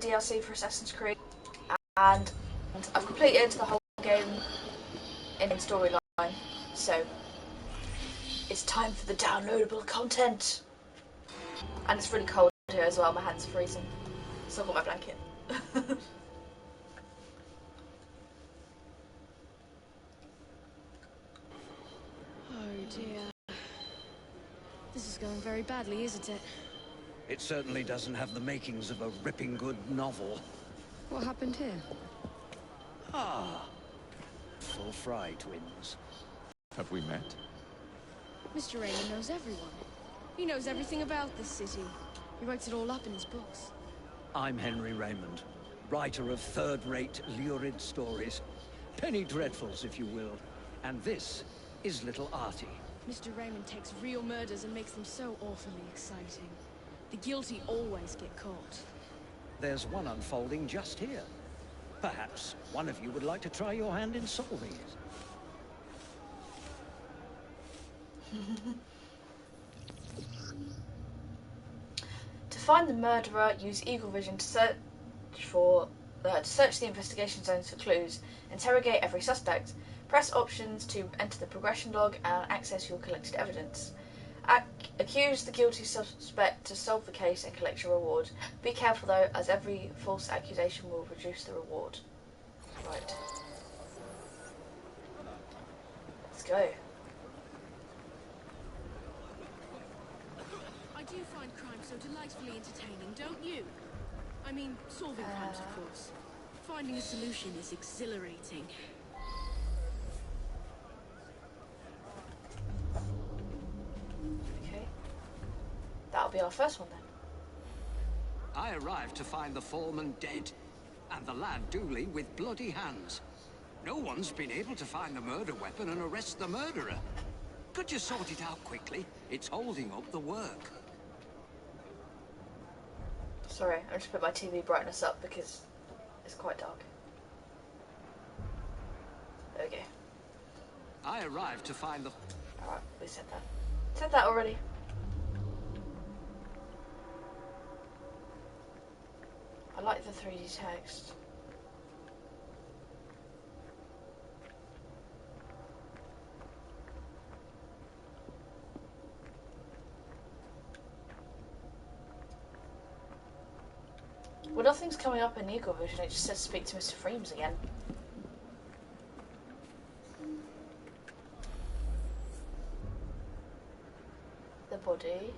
DLC for Assassin's Creed, and I've completed the whole game in storyline, so it's time for the downloadable content. And it's really cold here as well, my hands are freezing, so I've got my blanket. Oh dear. This is going very badly, isn't it? It certainly doesn't have the makings of a ripping good novel. What happened here? Ah, full Fry twins. Have we met? Mr. Raymond knows everyone. He knows everything about this city. He writes it all up in his books. I'm Henry Raymond, writer of third-rate, lurid stories. Penny dreadfuls, if you will. And this is Little Artie. Mr. Raymond takes real murders and makes them so awfully exciting. The guilty always get caught. There's one unfolding just here. Perhaps one of you would like to try your hand in solving it. To find the murderer, use Eagle Vision to search the investigation zones for clues. Interrogate every suspect. Press options to enter the progression log and access your collected evidence. Accuse the guilty suspect to solve the case and collect your reward. Be careful though, as every false accusation will reduce the reward. Right. Let's go. I do find crime so delightfully entertaining, don't you? I mean, solving crimes, of course. Finding a solution is exhilarating. Okay. That'll be our first one then. I arrived to find the foreman dead, and the lad Dooley with bloody hands. No one's been able to find the murder weapon and arrest the murderer. Could you sort it out quickly? It's holding up the work. Sorry, I just put my TV brightness up because it's quite dark. There we go. I arrived to find the... Alright, we said that. Said that already. I like the 3D text. Well, nothing's coming up in Eagle Vision, it just says speak to Mr. Freems again. The body.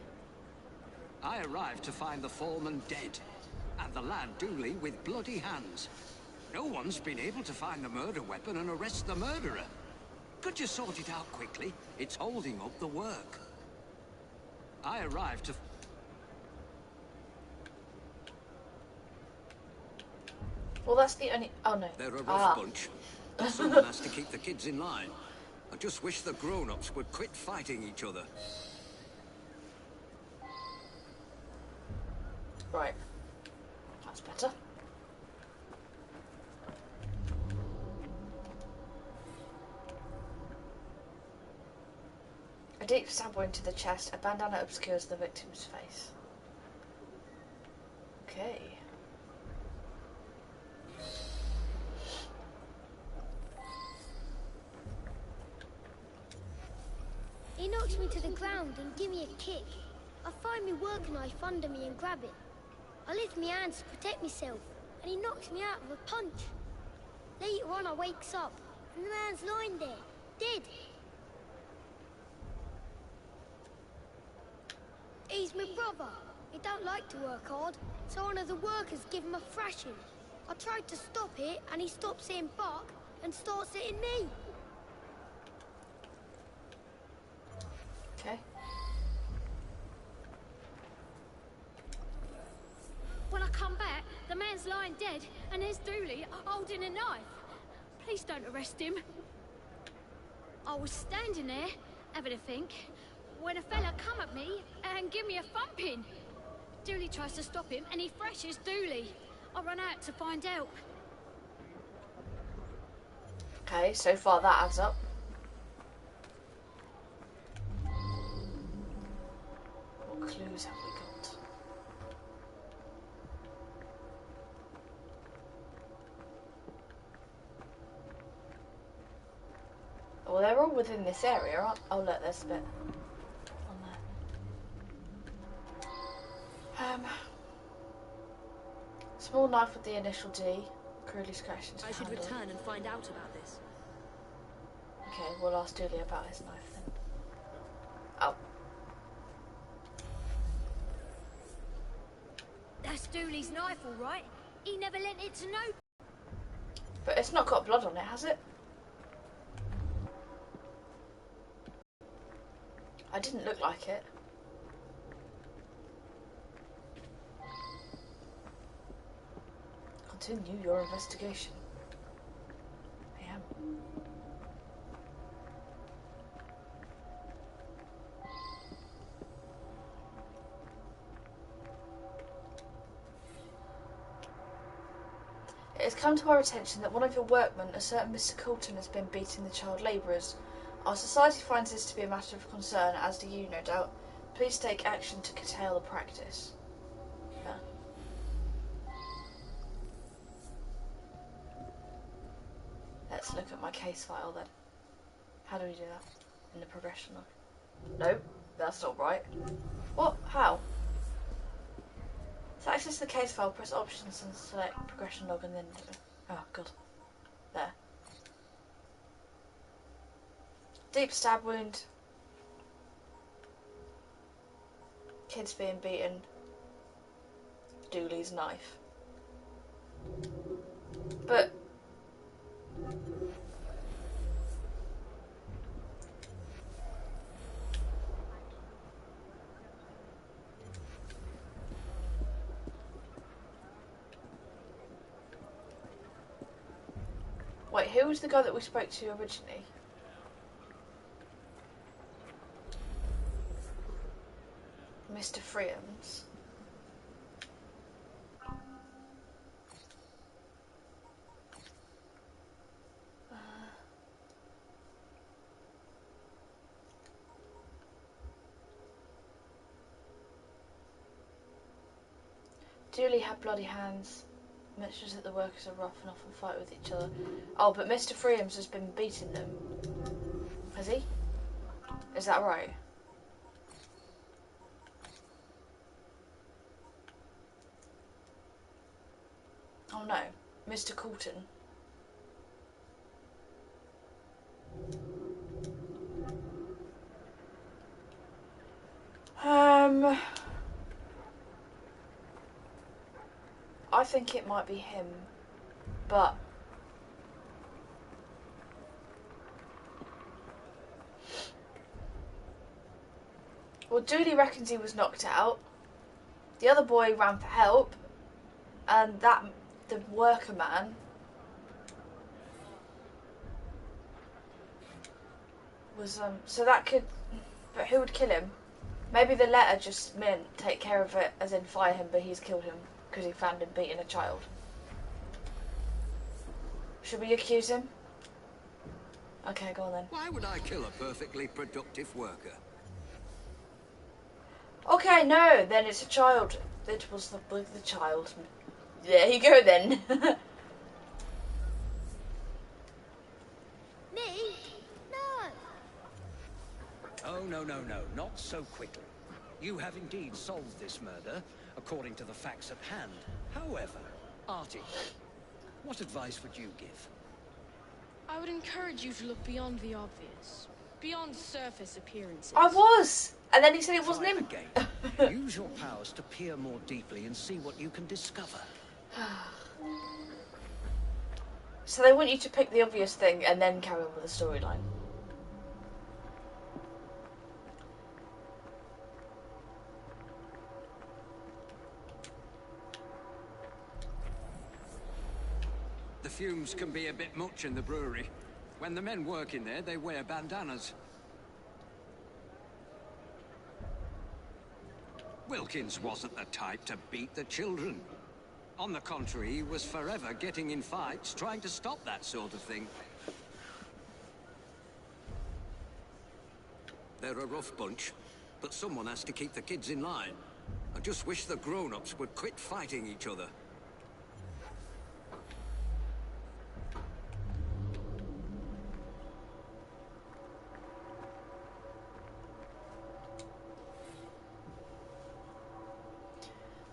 I arrived to find the foreman dead, and the lad Dooley with bloody hands. No one's been able to find the murder weapon and arrest the murderer. Could you sort it out quickly? It's holding up the work. I arrived to... Well, that's the only... Oh, no. They're a rough bunch. Someone has to keep the kids in line. I just wish the grown-ups would quit fighting each other. Right. That's better. A deep stab wound to the chest. A bandana obscures the victim's face. Okay. He knocks me to the ground and give me a kick. I find me work knife under me and grab it. I lift my hands to protect myself, and he knocks me out with a punch. Later on, I wakes up, and the man's lying there, dead. He's my brother. He don't like to work hard, so one of the workers give him a thrashing. I tried to stop it, and he stops saying bark and starts hitting me. Okay. When I come back, the man's lying dead, and there's Dooley holding a knife. Please don't arrest him. I was standing there, having a think, when a fella come at me and give me a thumping. Dooley tries to stop him, and he thrashes Dooley. I run out to find out. Okay, so far that adds up. What clues have we got? they're all within this area, aren't they? Oh, look, there's a bit on there. Small knife with the initial D, crudely scratched into I the should handle. return and find out about this. Okay, we'll ask Dooley about his knife then. Oh. That's Dooley's knife, all right. He never lent it to no... But it's not got blood on it, has it? I didn't look like it. Continue your investigation. I am. It has come to our attention that one of your workmen, a certain Mr. Coulton, has been beating the child labourers. Our society finds this to be a matter of concern, as do you, no doubt. Please take action to curtail the practice. Yeah. Let's look at my case file then. How do we do that? In the progression log. No, that's not right. What? How? To access the case file, press options and select progression log and then... Oh, God. There. Deep stab wound. Kids being beaten. Dooley's knife. But... Wait, who was the guy that we spoke to originally? Mr. Freeham's. Dooley had bloody hands. Mentions that the workers are rough and often fight with each other. Oh, but Mr. Freeham's has been beating them. Has he? Is that right? Oh no. Mr. Coulton. I think it might be him, but well, Dooley reckons he was knocked out. The other boy ran for help, and the worker man was so that could, but who would kill him? Maybe the letter just meant take care of it, as in fire him, but he's killed him because he found him beating a child. Should we accuse him? Okay, go on then. Why would I kill a perfectly productive worker? Okay, no, then it's a child. It was the child. There you go then. Me? No. Oh, no, no, no, not so quickly. You have indeed solved this murder, according to the facts at hand. However, Artie, what advice would you give? I would encourage you to look beyond the obvious, beyond surface appearances. I was! And then he said it wasn't Try him. again. Use your powers to peer more deeply and see what you can discover. So they want you to pick the obvious thing and then carry on with the storyline. The fumes can be a bit much in the brewery. When the men work in there, they wear bandanas. Wilkins wasn't the type to beat the children. On the contrary, he was forever getting in fights, trying to stop that sort of thing. They're a rough bunch, but someone has to keep the kids in line. I just wish the grown-ups would quit fighting each other.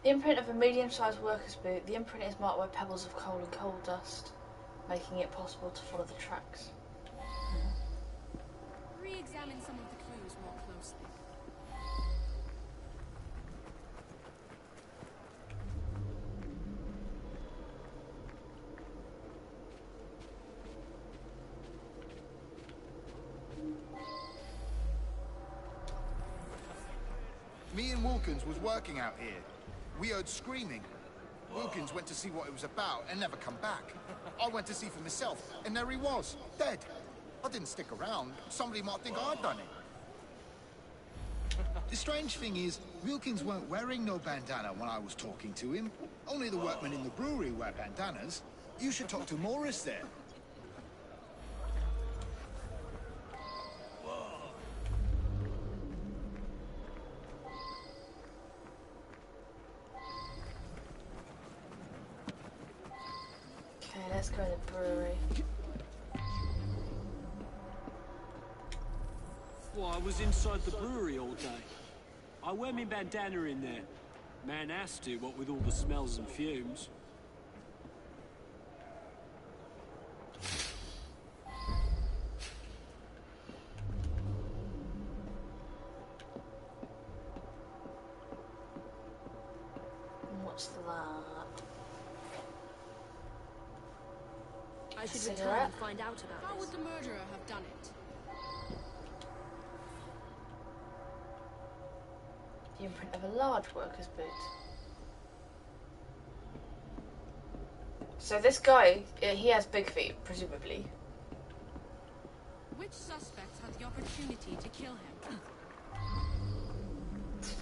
The imprint of a medium-sized worker's boot. The imprint is marked by pebbles of coal and coal dust, making it possible to follow the tracks. Re-examine some of the clues more closely. Me and Wilkins was working out here. We heard screaming. Wilkins went to see what it was about and never come back. I went to see for myself, and there he was, dead. I didn't stick around. Somebody might think I'd done it. The strange thing is, Wilkins weren't wearing no bandana when I was talking to him. Only the workmen in the brewery wear bandanas. You should talk to Morris there. Okay, let's go to the brewery. Well, I was inside the brewery all day. I wear me bandana in there. Man has to, what with all the smells and fumes. What's that? I should Cigarette? return and find out about How this. would the murderer have done it? The imprint of a large worker's boot. So this guy, he has big feet, presumably. Which suspects had the opportunity to kill him?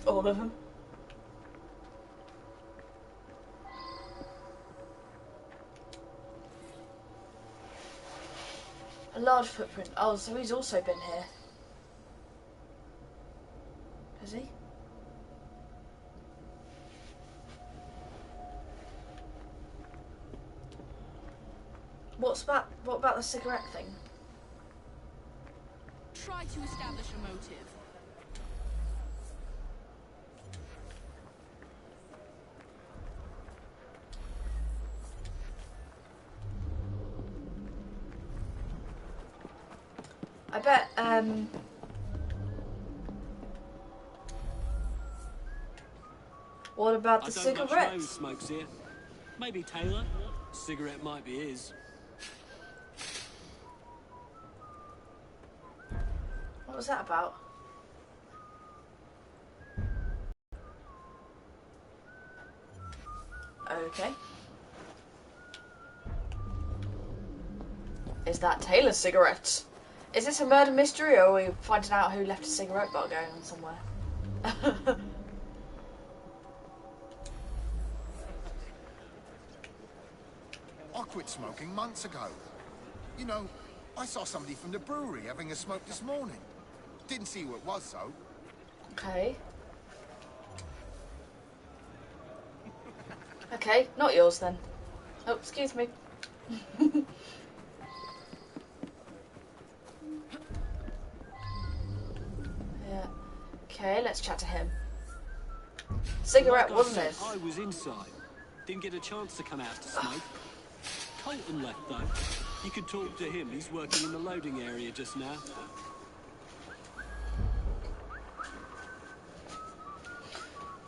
All of them. A large footprint. Oh, so he's also been here. Has he? What about the cigarette thing? Try to establish a motive. I bet, what about the I don't much know who cigarettes? smokes here. Maybe Taylor. Cigarette might be his. What was that about? Okay. Is that Taylor's cigarettes? Is this a murder mystery, or are we finding out who left a cigarette butt going on somewhere? I quit smoking months ago. You know, I saw somebody from the brewery having a smoke this morning. Didn't see who it was, though. Okay. Okay, not yours then. Oh, excuse me. Yeah. Okay, let's chat to him. Cigarette, Like I wasn't said, it? I was inside. Didn't get a chance to come out to smoke. Colton left though. You could talk to him. He's working in the loading area just now.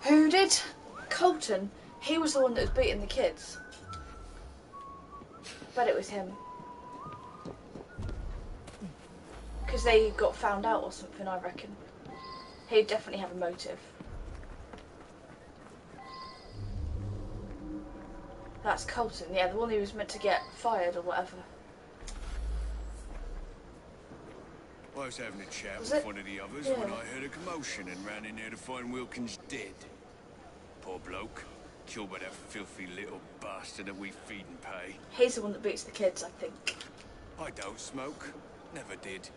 Who did? Colton. He was the one that was beating the kids. Bet it was him. Because they got found out or something, I reckon. He'd definitely have a motive. That's Colton, yeah, the one who was meant to get fired or whatever. I was having a chat Was with it? one of the others Yeah. when I heard a commotion and ran in there to find Wilkins dead. Poor bloke. Killed by that filthy little bastard that we feed and pay. He's the one that beats the kids, I think. I don't smoke. Never did.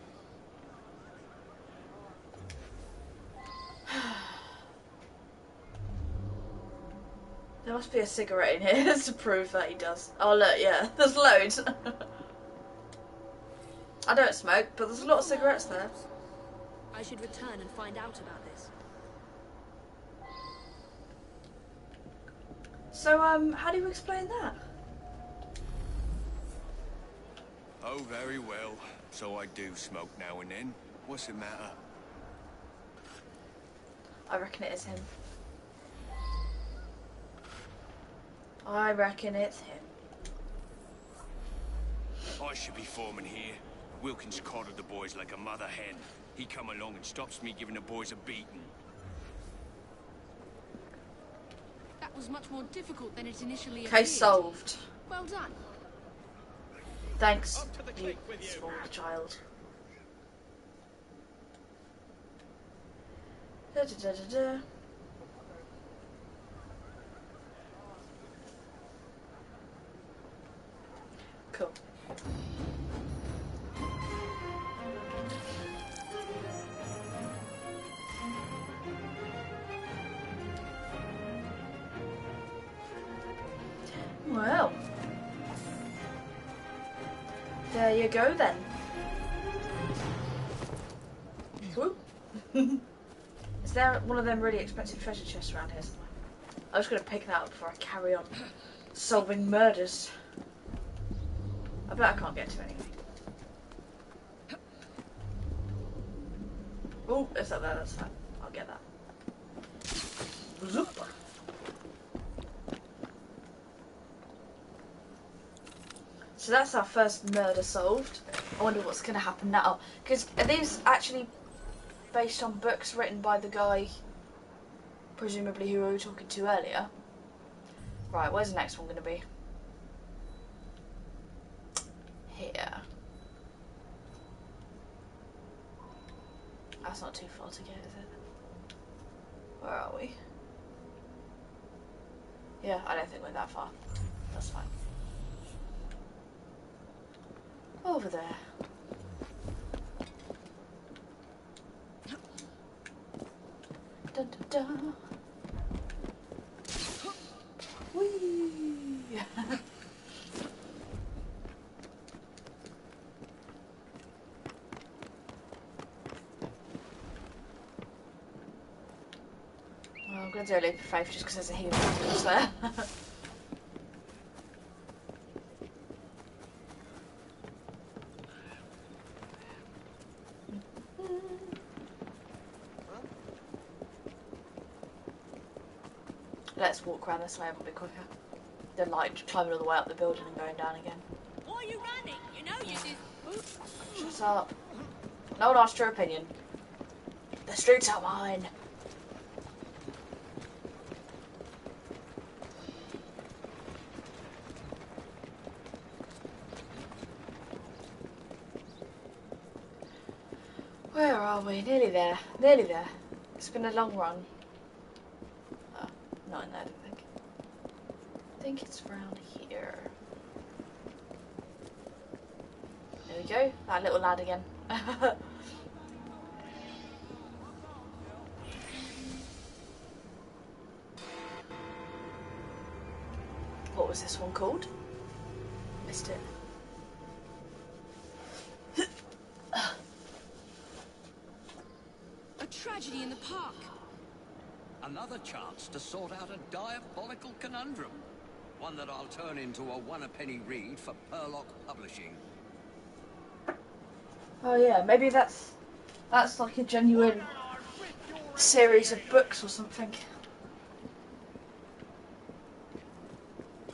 There must be a cigarette in here to prove that he does. Oh look, yeah, there's loads. I don't smoke, but there's a lot of cigarettes there. I should return and find out about this. So, how do you explain that? Oh, very well. So I do smoke now and then. What's the matter? I reckon it is him. I reckon it's him. I should be foreman here. Wilkins coddled the boys like a mother hen. He come along and stops me giving the boys a beating. That was much more difficult than it initially appeared. Case solved. Well done. Thanks, you small child. Da, da, da, da, da. Cool. Well, there you go then. Whoop. Is there one of them really expensive treasure chests around here somewhere? I'm just going to pick that up before I carry on solving murders. I bet I can't get to it anyway. Oh, it's up there, that's fine. I'll get that. Zoop. So that's our first murder solved. I wonder what's going to happen now. Because are these actually based on books written by the guy, presumably who we were talking to earlier? Right, where's the next one going to be? Here. That's not too far to get, is it? Where are we? Yeah, I don't think we're that far. That's fine. Over there. Dun, dun, dun. Whee! Well, I'm going to do a leap of faith just because there's a healing package there. Let's walk around this way a bit quicker than like climbing all the way up the building and going down again. Why are you running? You know you did. Shut up. No one asked your opinion. The streets are mine. Where are we? Nearly there. Nearly there. It's been a long run. Oh, not in there, I don't think. I think it's around here. There we go. That little lad again. What was this one called? Missed it. A tragedy in the park. Another chance to sort out a diabolical conundrum. One that I'll turn into a one-a-penny read for Purlock Publishing. Oh yeah, maybe that's like a genuine series of books or something.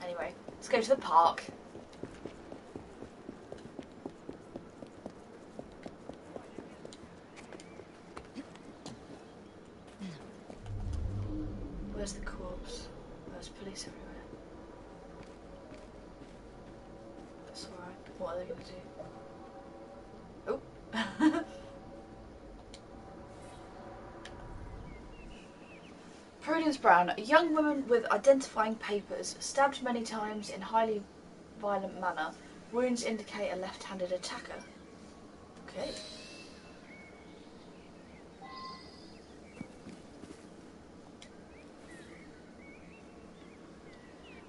Anyway, let's go to the park. Where's the corpse? There's police everywhere. That's alright. What are they going to do? Oh. Prudence Brown, a young woman with identifying papers, stabbed many times in highly violent manner. Wounds indicate a left-handed attacker. Okay.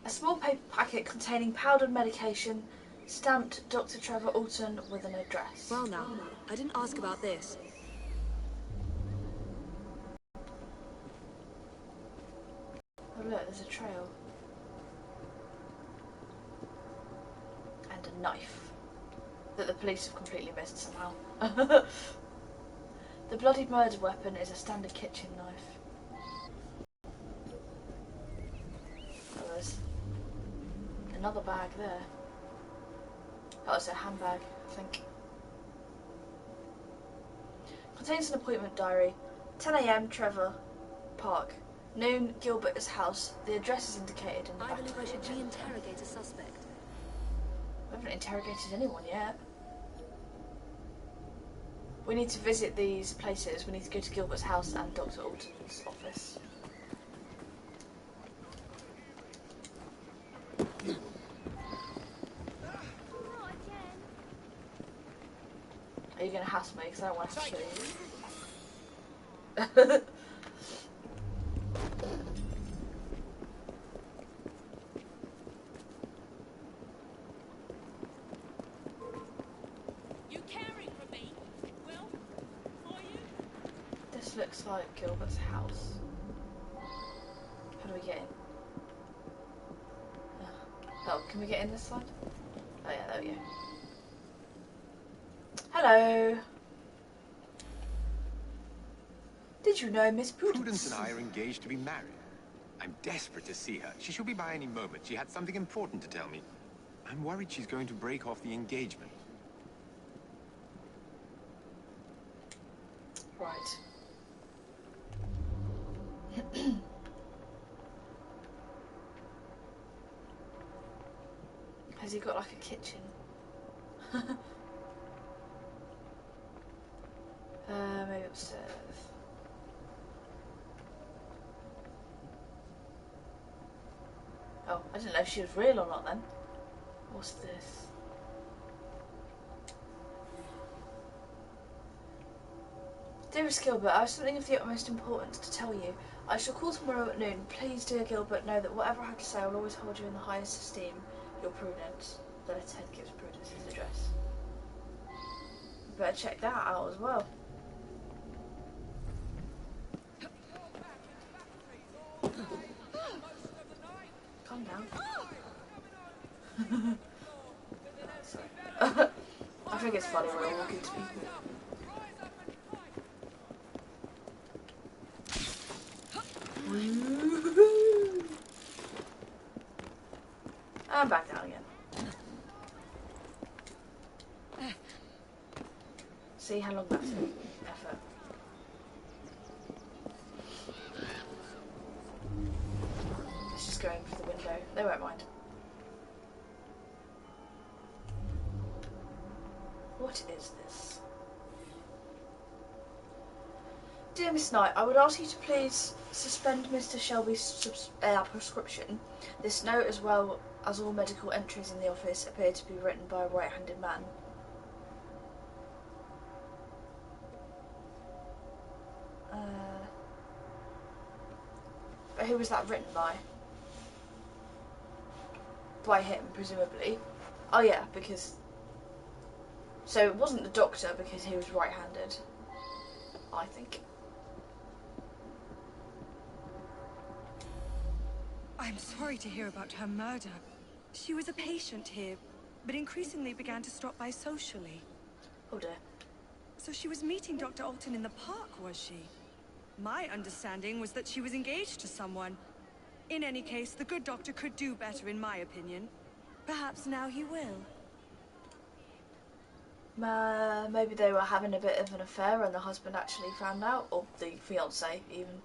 A small paper packet containing powdered medication, stamped Dr. Trevor Alton with an address. Well now, I didn't ask about this. Oh look, there's a trail. and a knife that the police have completely missed somehow. The bloody murder weapon is a standard kitchen knife. Oh, there's another bag there. Oh, it's a handbag, I think. Contains an appointment diary. 10 AM, Trevor Park. Noon, Gilbert's house. The address is indicated in the I back believe of I the should agenda. re-interrogate a suspect. We haven't interrogated anyone yet. We need to visit these places. We need to go to Gilbert's house and Dr. Alton's office. Are you going to hassle me? Because I don't want to kill you. You caring for me? Well, are you? This looks like Gilbert's house. How do we get in? Oh, can we get in this side? Oh yeah, there we go. Hello. Did you know Miss Prudence? Prudence and I are engaged to be married. I'm desperate to see her. She should be by any moment. She had something important to tell me. I'm worried she's going to break off the engagement. Right. Has he got like a kitchen? Maybe upstairs. Oh, I didn't know if she was real or not then. What's this? Dearest Gilbert, I have something of the utmost importance to tell you. I shall call tomorrow at noon. Please, dear Gilbert, know that whatever I have to say, I will always hold you in the highest esteem. Your Prudence. The letterhead gives Prudence his address. You better check that out as well. Calm down. Sorry. I think it's funny when I walk into people. I'm back down again. See how long that's an effort. Let's just go in through the window. They won't mind. What is this? Dear Miss Knight, I would ask you to please suspend Mr. Shelby's prescription. This note, as well as all medical entries in the office, appear to be written by a right-handed man. But who was that written by? By him, presumably. Oh yeah, because... So it wasn't the doctor because he was right-handed, I think. I'm sorry to hear about her murder. She was a patient here, but increasingly began to stop by socially. Oh dear. So she was meeting Dr. Alton in the park, was she? My understanding was that she was engaged to someone. In any case, the good doctor could do better, in my opinion. Perhaps now he will. Maybe they were having a bit of an affair and the husband actually found out, or the fiancé even.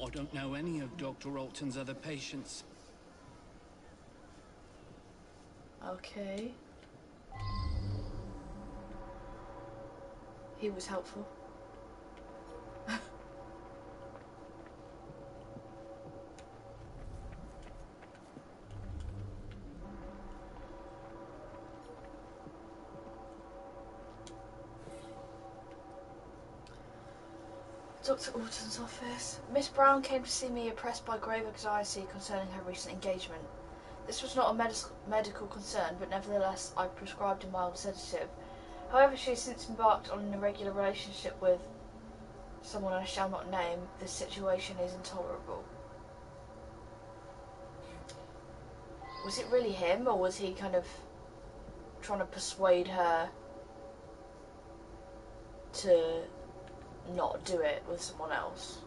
I don't know any of Dr. Alton's other patients. Okay. He was helpful. Dr. Alton's office. Miss Brown came to see me oppressed by grave anxiety concerning her recent engagement. This was not a medical concern, but nevertheless I prescribed a mild sedative. However, she has since embarked on an irregular relationship with someone I shall not name. This situation is intolerable. Was it really him, or was he kind of trying to persuade her to not do it with someone else?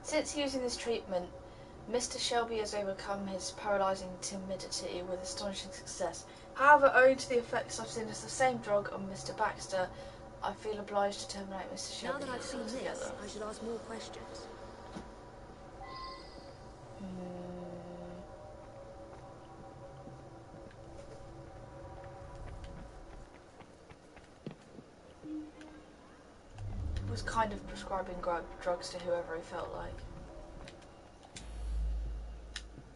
Since using this treatment, Mr. Shelby has overcome his paralysing timidity with astonishing success. However, owing to the effects I've seen as the same drug on Mr. Baxter, I feel obliged to terminate Mr. Shelby. Now that I've seen this, I should ask more questions. Was kind of prescribing drugs to whoever he felt like.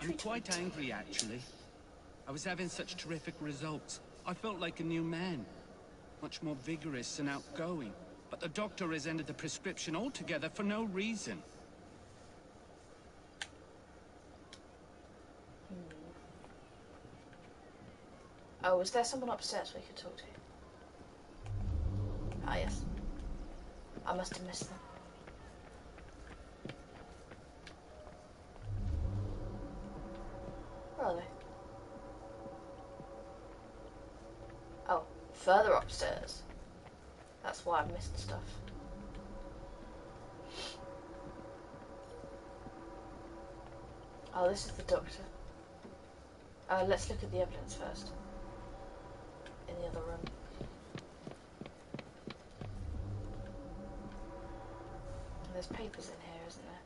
I'm quite angry, actually. I was having such terrific results. I felt like a new man. Much more vigorous and outgoing. But the doctor has ended the prescription altogether for no reason. Oh, was there someone upstairs we could talk to? Ah, yes. I must have missed them. Where are they? Oh, further upstairs. That's why I've missed stuff. Oh, this is the doctor. Let's look at the evidence first. In the other room. There's papers in here, isn't there?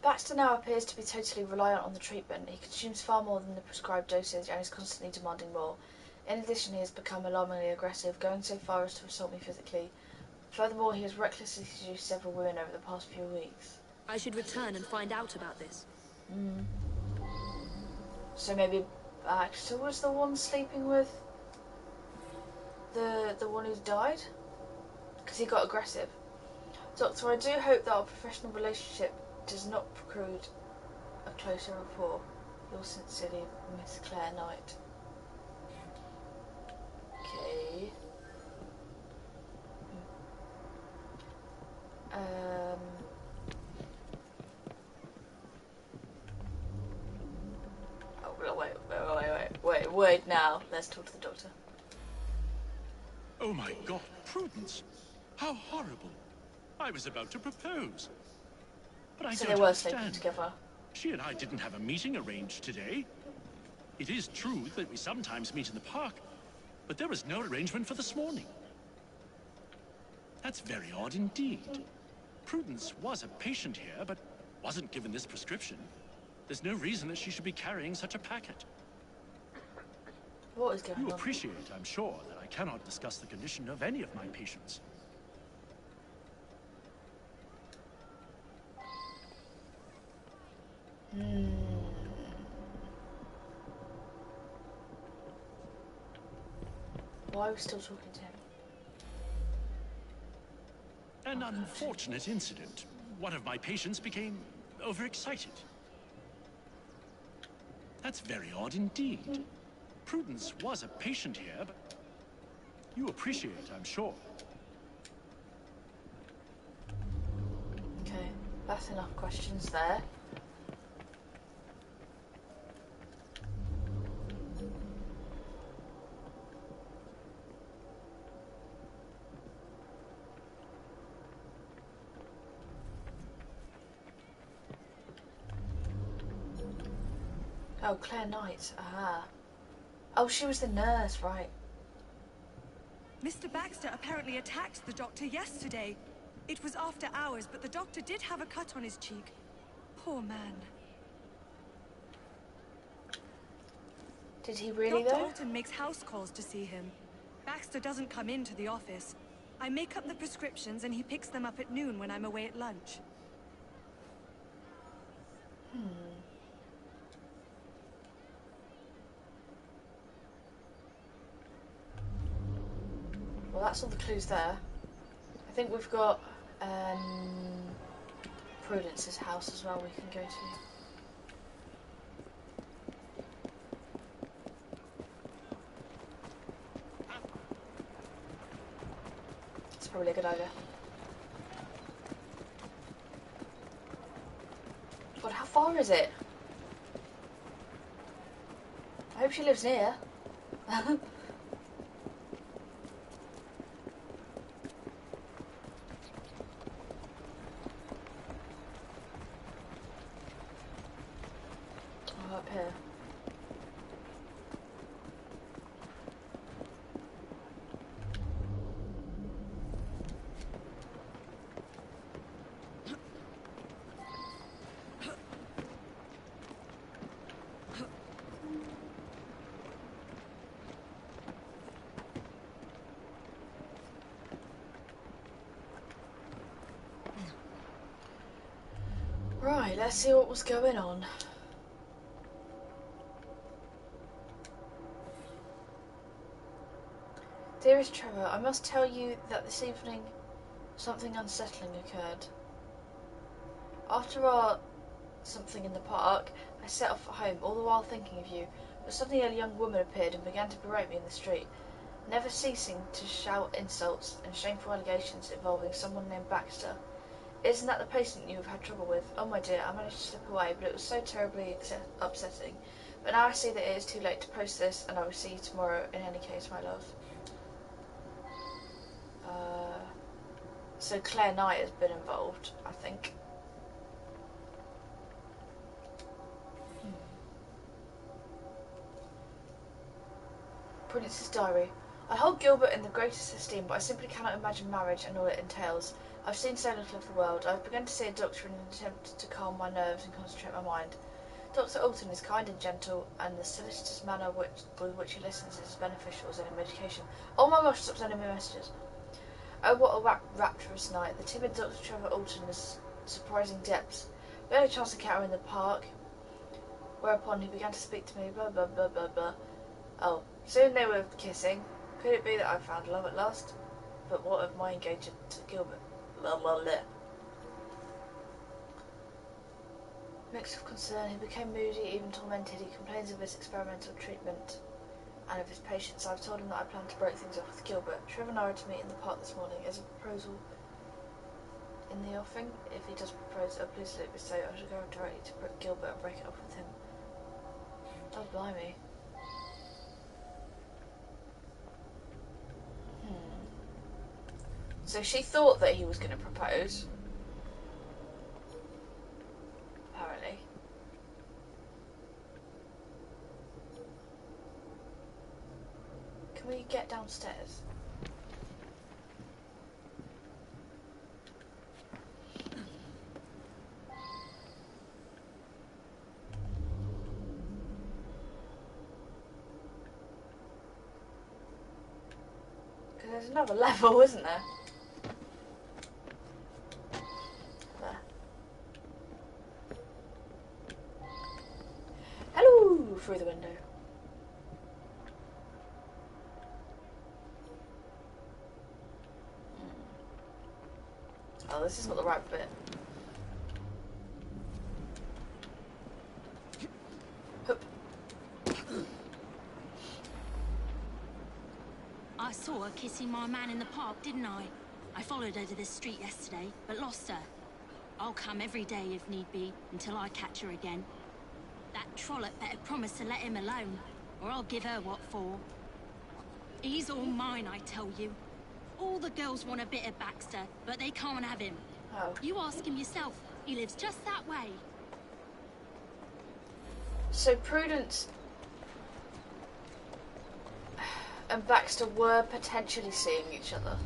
Baxter now appears to be totally reliant on the treatment. He consumes far more than the prescribed dosage and is constantly demanding more. In addition, he has become alarmingly aggressive, going so far as to assault me physically. Furthermore, he has recklessly seduced several women over the past few weeks. I should return and find out about this. So maybe Baxter was the one sleeping with the one who died? Because he got aggressive. Doctor, I do hope that our professional relationship does not preclude a closer rapport. Yours sincerely, Miss Claire Knight. Okay. Oh, wait now. Let's talk to the doctor. Oh my God, Prudence! How horrible! I was about to propose. But I So don't they were sleeping understand. together. She and I didn't have a meeting arranged today. It is true that we sometimes meet in the park, but there was no arrangement for this morning. That's very odd indeed. Prudence was a patient here, but wasn't given this prescription. There's no reason that she should be carrying such a packet. What is going on? You appreciate, I'm sure, that I cannot discuss the condition of any of my patients. Why are we still talking to him? An unfortunate incident. One of my patients became overexcited. That's very odd indeed. Prudence was a patient here, but you appreciate, I'm sure. Okay, that's enough questions there. Oh, Claire Knight. Aha. Oh, she was the nurse, right. Mr. Baxter apparently attacked the doctor yesterday. It was after hours, but the doctor did have a cut on his cheek. Poor man. Did he really, Dr. though? Alton makes house calls to see him. Baxter doesn't come into the office. I make up the prescriptions and he picks them up at noon when I'm away at lunch. Well, that's all the clues there. I think we've got Prudence's house as well we can go to. probably a good idea. God, how far is it? I hope she lives near. Oh, up here. Right, let's see what was going on. Dearest Trevor, I must tell you that this evening something unsettling occurred. After our something in the park, I set off for home, all the while thinking of you, but suddenly a young woman appeared and began to berate me in the street, never ceasing to shout insults and shameful allegations involving someone named Baxter. Isn't that the patient you have had trouble with? Oh my dear, I managed to slip away, but it was so terribly upsetting. But now I see that it is too late to post this, and I will see you tomorrow in any case, my love. So Claire Knight has been involved, I think. Prudence's diary. I hold Gilbert in the greatest esteem, but I simply cannot imagine marriage and all it entails. I've seen so little of the world. I've begun to see a doctor in an attempt to calm my nerves and concentrate my mind. Dr. Alton is kind and gentle, and the solicitous manner with which he listens is as beneficial as any medication. Oh my gosh, stop sending me messages. Oh, what a rapturous night. The timid Dr. Trevor Alton is surprising depths. We had a chance to encounter in the park, whereupon he began to speak to me, blah, blah, blah, blah, blah. Oh, soon they were kissing. Could it be that I found love at last? But what of my engagement to Gilbert? Blah, blah, blah. Mixed with concern, he became moody, even tormented. He complains of his experimental treatment and of his patients. I've told him that I plan to break things off with Gilbert. Trevor and I are to meet in the park this morning. Is a proposal in the offing? If he does propose, please let me say I should go directly to Gilbert and break it off with him. Oh, blimey. So she thought that he was going to propose. Apparently. Can we get downstairs? Because there's another level, isn't there? Hello! Through the window. Oh, this is not the right bit. Hup. I saw her kissing my man in the park, didn't I? I followed her to this street yesterday, but lost her. I'll come every day if need be, until I catch her again. That trollop better promise to let him alone, or I'll give her what for. He's all mine, I tell you. All the girls want a bit of Baxter, but they can't have him. Oh. You ask him yourself. He lives just that way. So Prudence and Baxter were potentially seeing each other.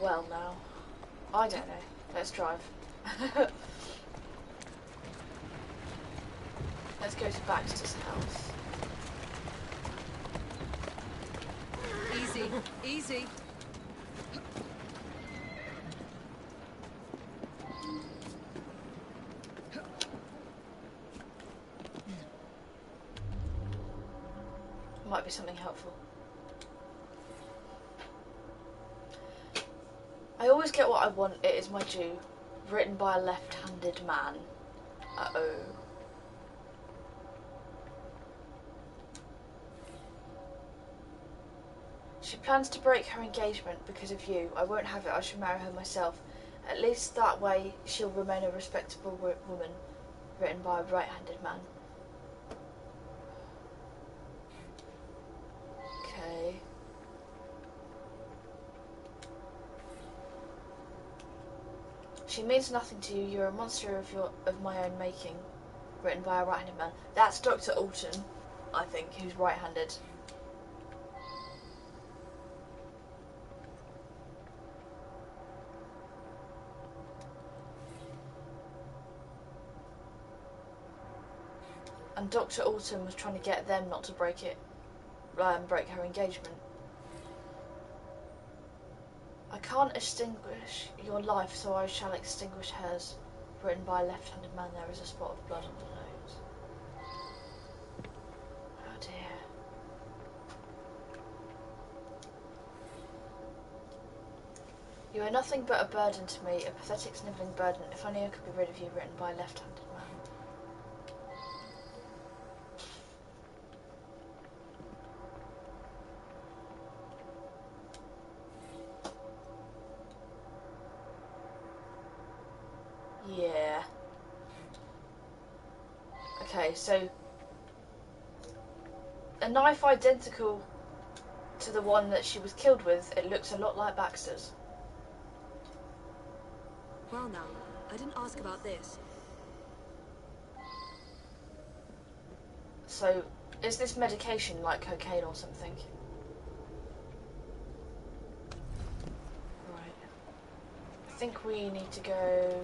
Well, now. I don't know. Let's drive. Let's go to Baxter's house. Easy, easy. Might be something helpful. I always get what I want, it is my due. Written by a left-handed man. Uh-oh. She plans to break her engagement because of you. I won't have it. I shall marry her myself. At least that way she'll remain a respectable woman. Written by a right-handed man. Okay. She means nothing to you. You're a monster of my own making. Written by a right-handed man. That's Dr. Alton, I think, who's right-handed. And Dr. Alton was trying to get them not to break her engagement. I can't extinguish your life, so I shall extinguish hers. Written by a left-handed man. There is a spot of blood on the nose. Oh dear. You are nothing but a burden to me, a pathetic snivelling burden. If only I could be rid of you. Written by a left-handed man. Yeah. Okay, so a knife identical to the one that she was killed with. It looks a lot like Baxter's. Well now, I didn't ask about this. So, is this medication like cocaine or something? Right. I think we need to go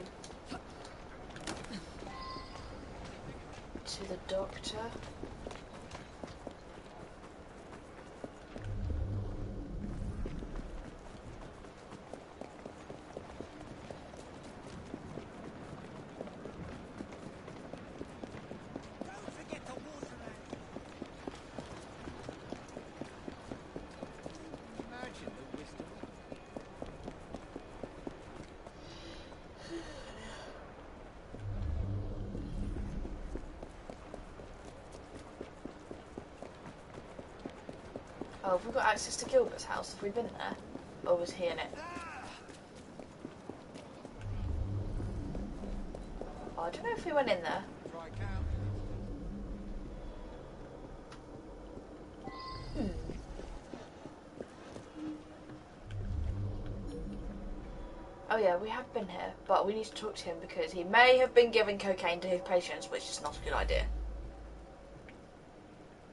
to the doctor. Oh, have we got access to Gilbert's house? Have we been there? Or was he in it? Oh, I don't know if we went in there. Oh yeah, we have been here, but we need to talk to him because he may have been giving cocaine to his patients, which is not a good idea.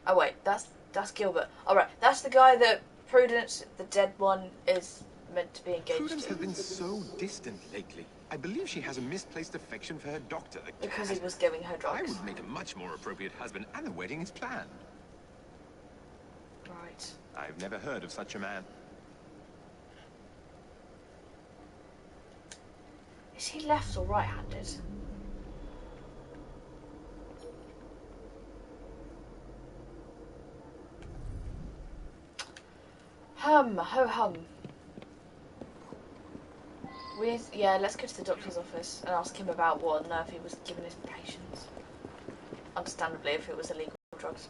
Oh wait, that's Gilbert. Alright, that's the guy that Prudence, the dead one, is meant to be engaged Prudence to. has been so distant lately. I believe she has a misplaced affection for her doctor, the Because cat. he was giving her drugs. I would make a much more appropriate husband, and the wedding is planned. Right. I've never heard of such a man. Is he left or right-handed? Ho hum. Yeah, let's go to the doctor's office and ask him about what on earth he was giving his patients. Understandably, if it was illegal drugs.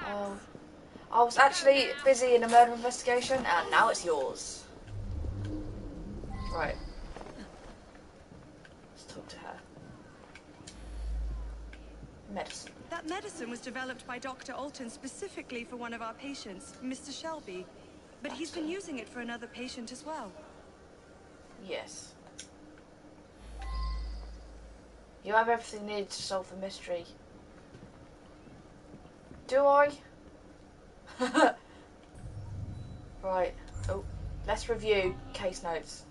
Oh. I was actually busy in a murder investigation, and now it's yours. Right. Let's talk to her. Medicine. That medicine was developed by Dr. Alton specifically for one of our patients, Mr. Shelby. But he's been using it for another patient as well. Yes. You have everything needed to solve the mystery. Do I? Right. Oh, let's review case notes.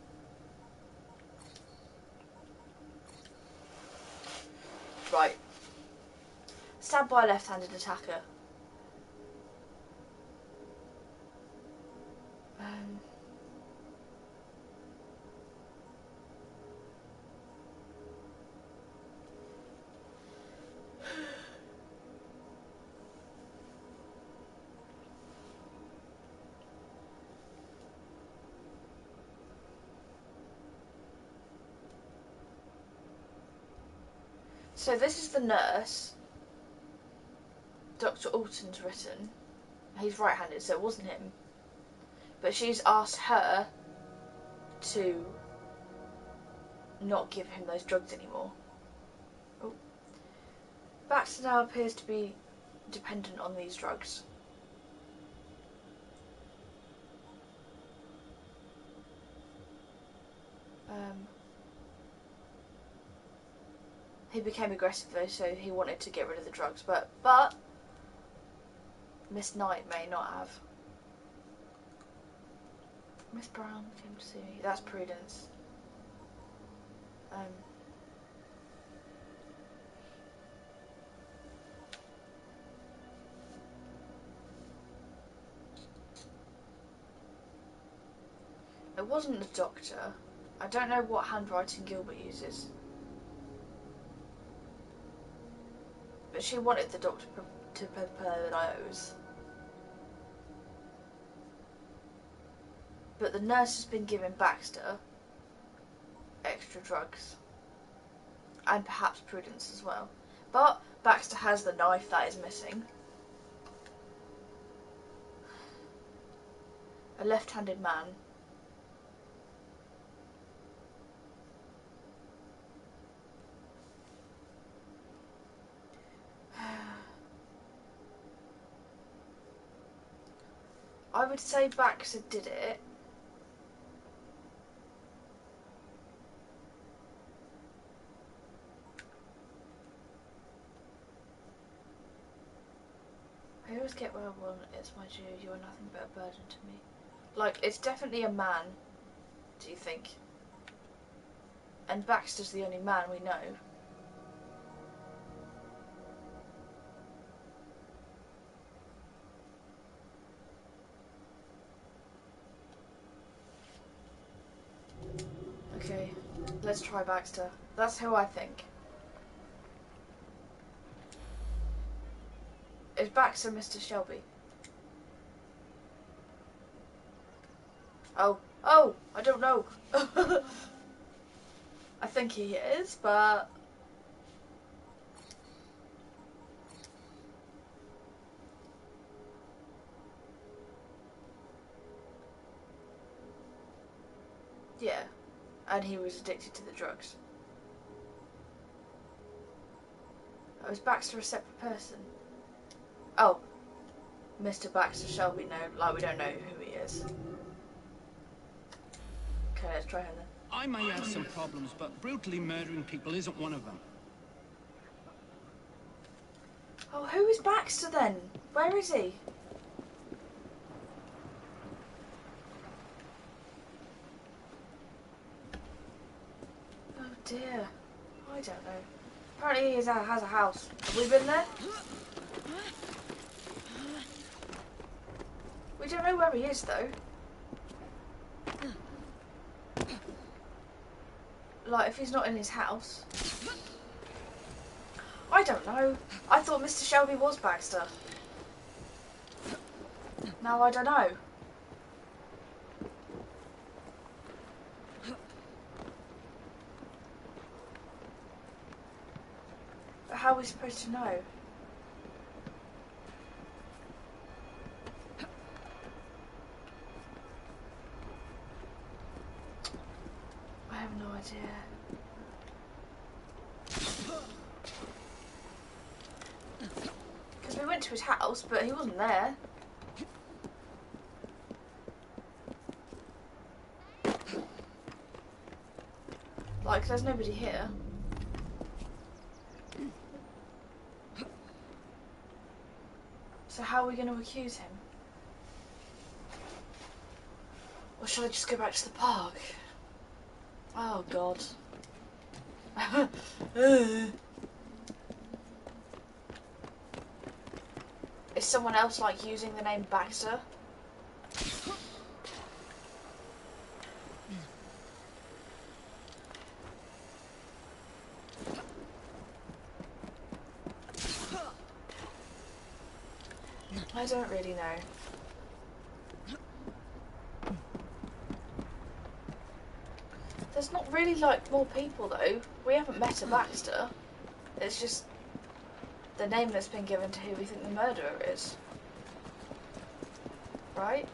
Right. Stabbed by a left-handed attacker. So this is the nurse. Dr. Alton's written. He's right-handed, so it wasn't him. But she's asked her to not give him those drugs anymore. Oh. Baxter now appears to be dependent on these drugs. He became aggressive though, so he wanted to get rid of the drugs, but Miss Knight may not have. Miss Brown came to see me. That's Prudence. It wasn't the doctor. I don't know what handwriting Gilbert uses. But she wanted the doctor to prepare those. But the nurse has been giving Baxter extra drugs. And perhaps Prudence as well. But Baxter has the knife that is missing. A left-handed man. I would say Baxter did it. I always get where it's my due. You are nothing but a burden to me. Like, it's definitely a man, do you think? And Baxter's the only man we know. Okay, let's try Baxter. That's who I think. Is Baxter Mr. Shelby? Oh, I don't know. I think he is, but... yeah, and he was addicted to the drugs. Oh, is Baxter a separate person? Oh, Mr. Baxter Shelby, no, like we don't know who he is. Okay, let's try him then. I may have some problems, but brutally murdering people isn't one of them. Oh, who is Baxter then? Where is he? Oh dear. I don't know. Apparently he has a house. Have we been there? We don't know where he is though. Like, if he's not in his house. I don't know. I thought Mr. Shelby was Baxter. Now I don't know. But how are we supposed to know? I have no idea. Because we went to his house, but he wasn't there. Like, there's nobody here. So how are we going to accuse him? Or shall I just go back to the park? Oh, God. Is someone else, like, using the name Baxter? I don't really know. There's not really, like, more people, though. We haven't met a Baxter. It's just the name that's been given to who we think the murderer is. Right?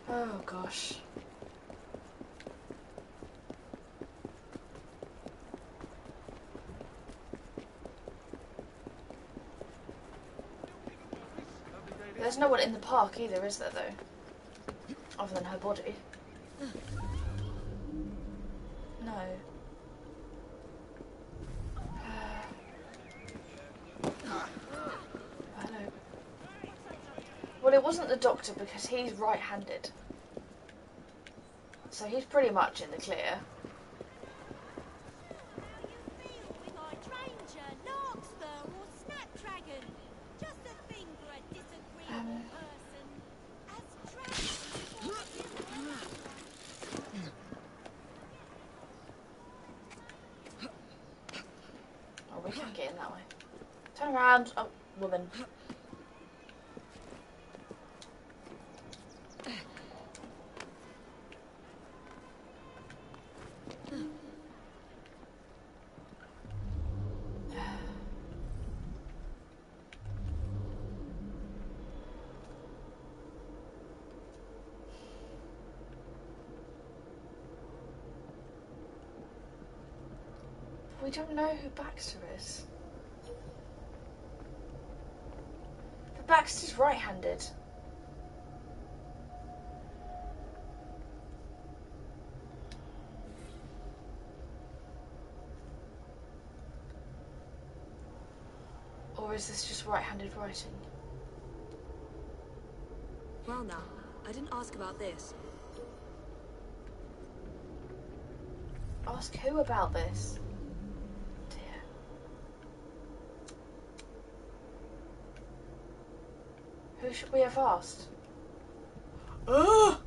Oh gosh. There's no one in the park either, is there, though? Other than her body. No. Hello. Well, it wasn't the doctor because he's right-handed. So he's pretty much in the clear. Oh, we can't get in that way. Turn around. Oh, woman. We don't know who Baxter is. But Baxter's right-handed. Or is this just right-handed writing? Well now, I didn't ask about this. Ask who about this? Dear. Who should we have asked? Ugh!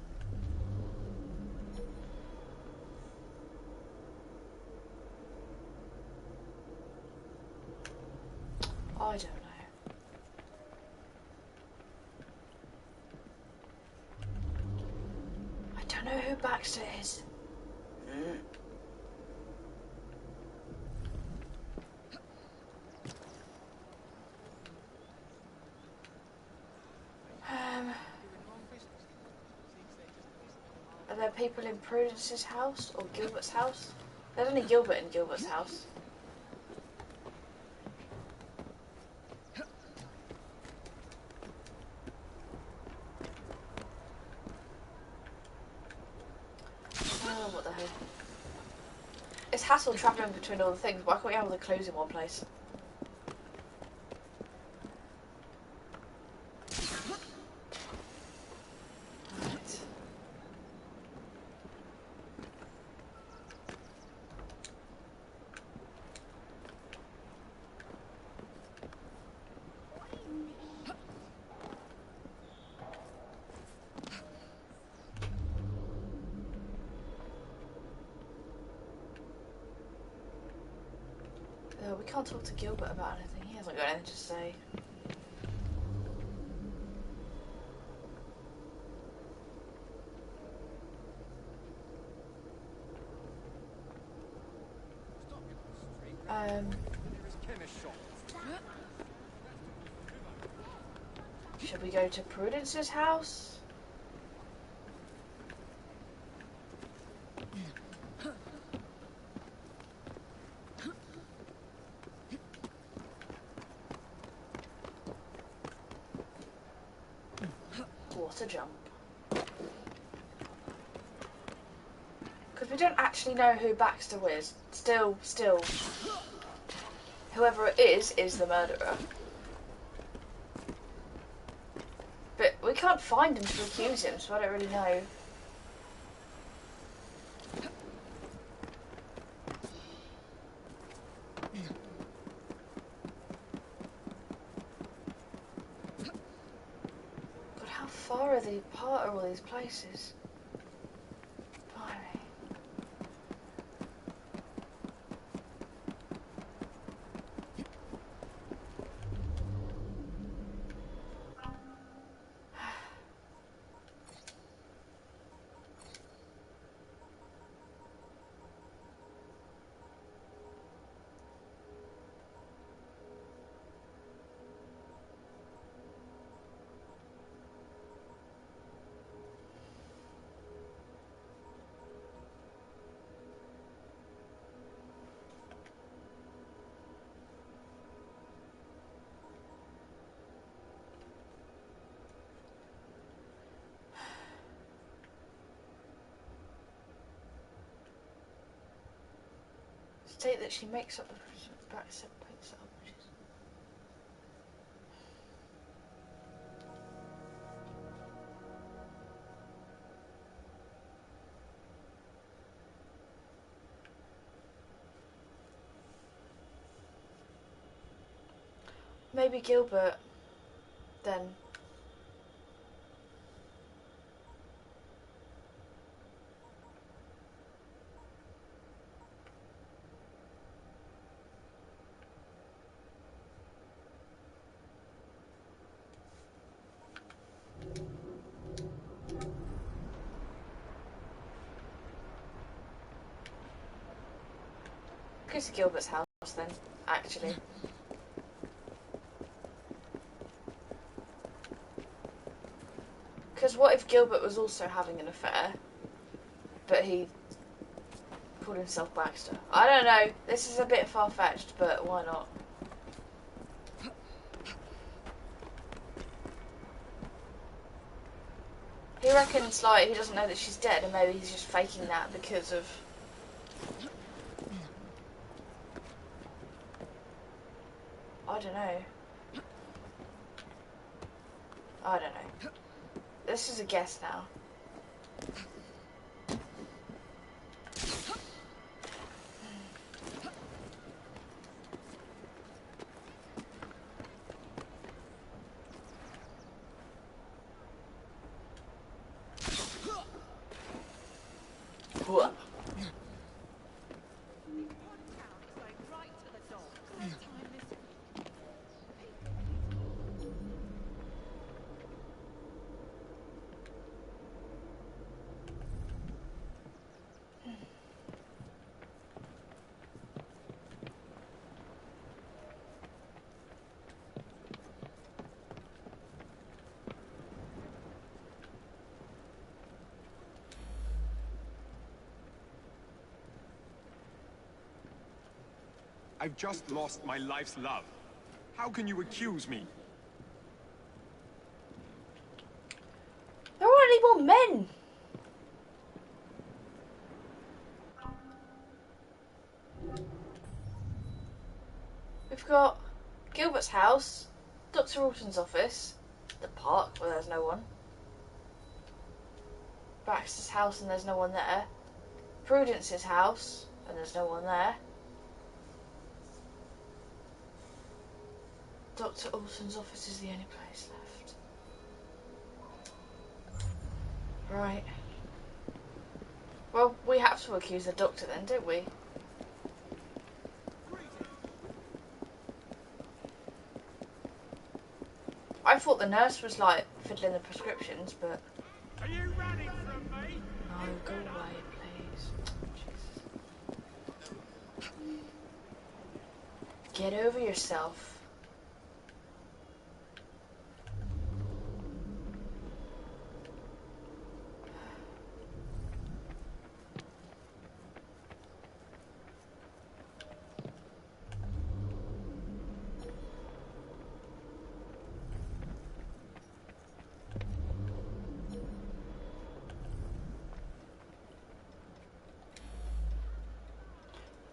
I don't know. I don't know who Baxter is. Are there people in Prudence's house or Gilbert's house? There's only Gilbert in Gilbert's house. Oh, what the hell? It's hassle travelling between all the things. Why can't we have all the clues in one place? Right. We can't talk to Gilbert about anything. He hasn't got anything to say. Should we go to Prudence's house? What a jump. Because we don't actually know who Baxter is. Still, whoever it is the murderer. But we can't find him to accuse him, so I don't really know. God, how far are they apart are all these places? Blimey. State that she makes up the back 7 points up, which is... Maybe Gilbert, then. Goes to Gilbert's house then, actually. Because what if Gilbert was also having an affair, but he called himself Baxter? I don't know. This is a bit far-fetched, but why not? He reckons, like, he doesn't know that she's dead, and maybe he's just faking that because of... I don't know. I don't know. This is a guess now. What? I've just lost my life's love. How can you accuse me? There aren't any more men! We've got Gilbert's house, Dr. Alton's office, the park where there's no one, Baxter's house and there's no one there, Prudence's house and there's no one there, Dr. Alton's office is the only place left. Right. Well, we have to accuse the doctor then, don't we? I thought the nurse was like fiddling the prescriptions, but... Are you running from me? No, go away, please. Jesus. Get over yourself.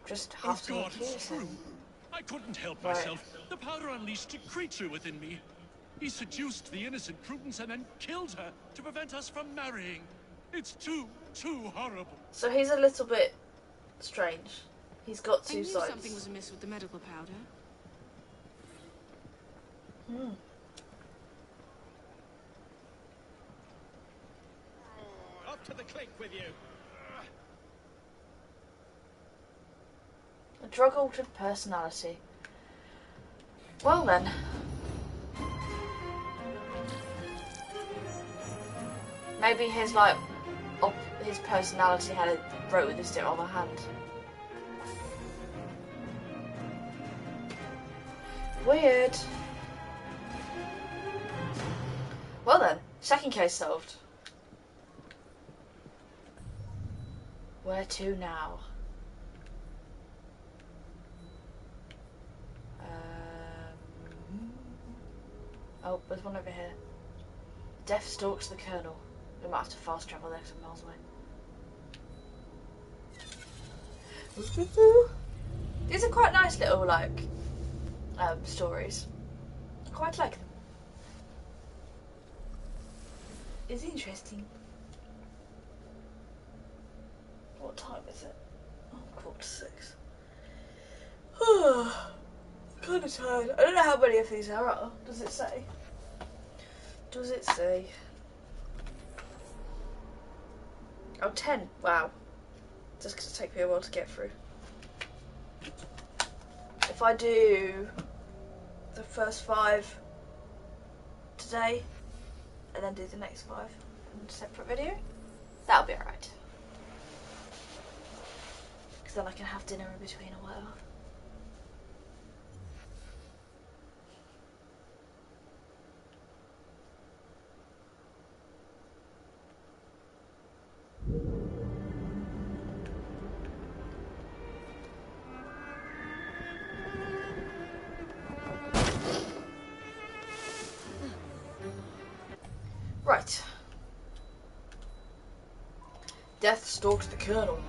Just have to accuse him. I couldn't help myself. The powder unleashed a creature within me. He seduced the innocent Prudence and then killed her to prevent us from marrying. It's too horrible. So he's a little bit strange. He's got two sides. Something was amiss with the medical powder. Up to the clink with you. A drug-altered personality. Well then. Maybe his his personality had a wrote with his other hand. Weird. Well then, second case solved. Where to now? Oh, there's one over here. Death stalks the Colonel. We might have to fast travel there 'cause I'm miles away. These are quite nice little like stories. I quite like them. It's interesting. What time is it? Oh, 5:45. Kind of tired. I don't know how many of these there are. Does it say? Does it say? Oh, 10. Wow. Just going to take me a while to get through. If I do the first 5 today, and then do the next 5 in a separate video, that'll be alright. Because then I can have dinner in between or whatever. Right. Death stalks the Colonel.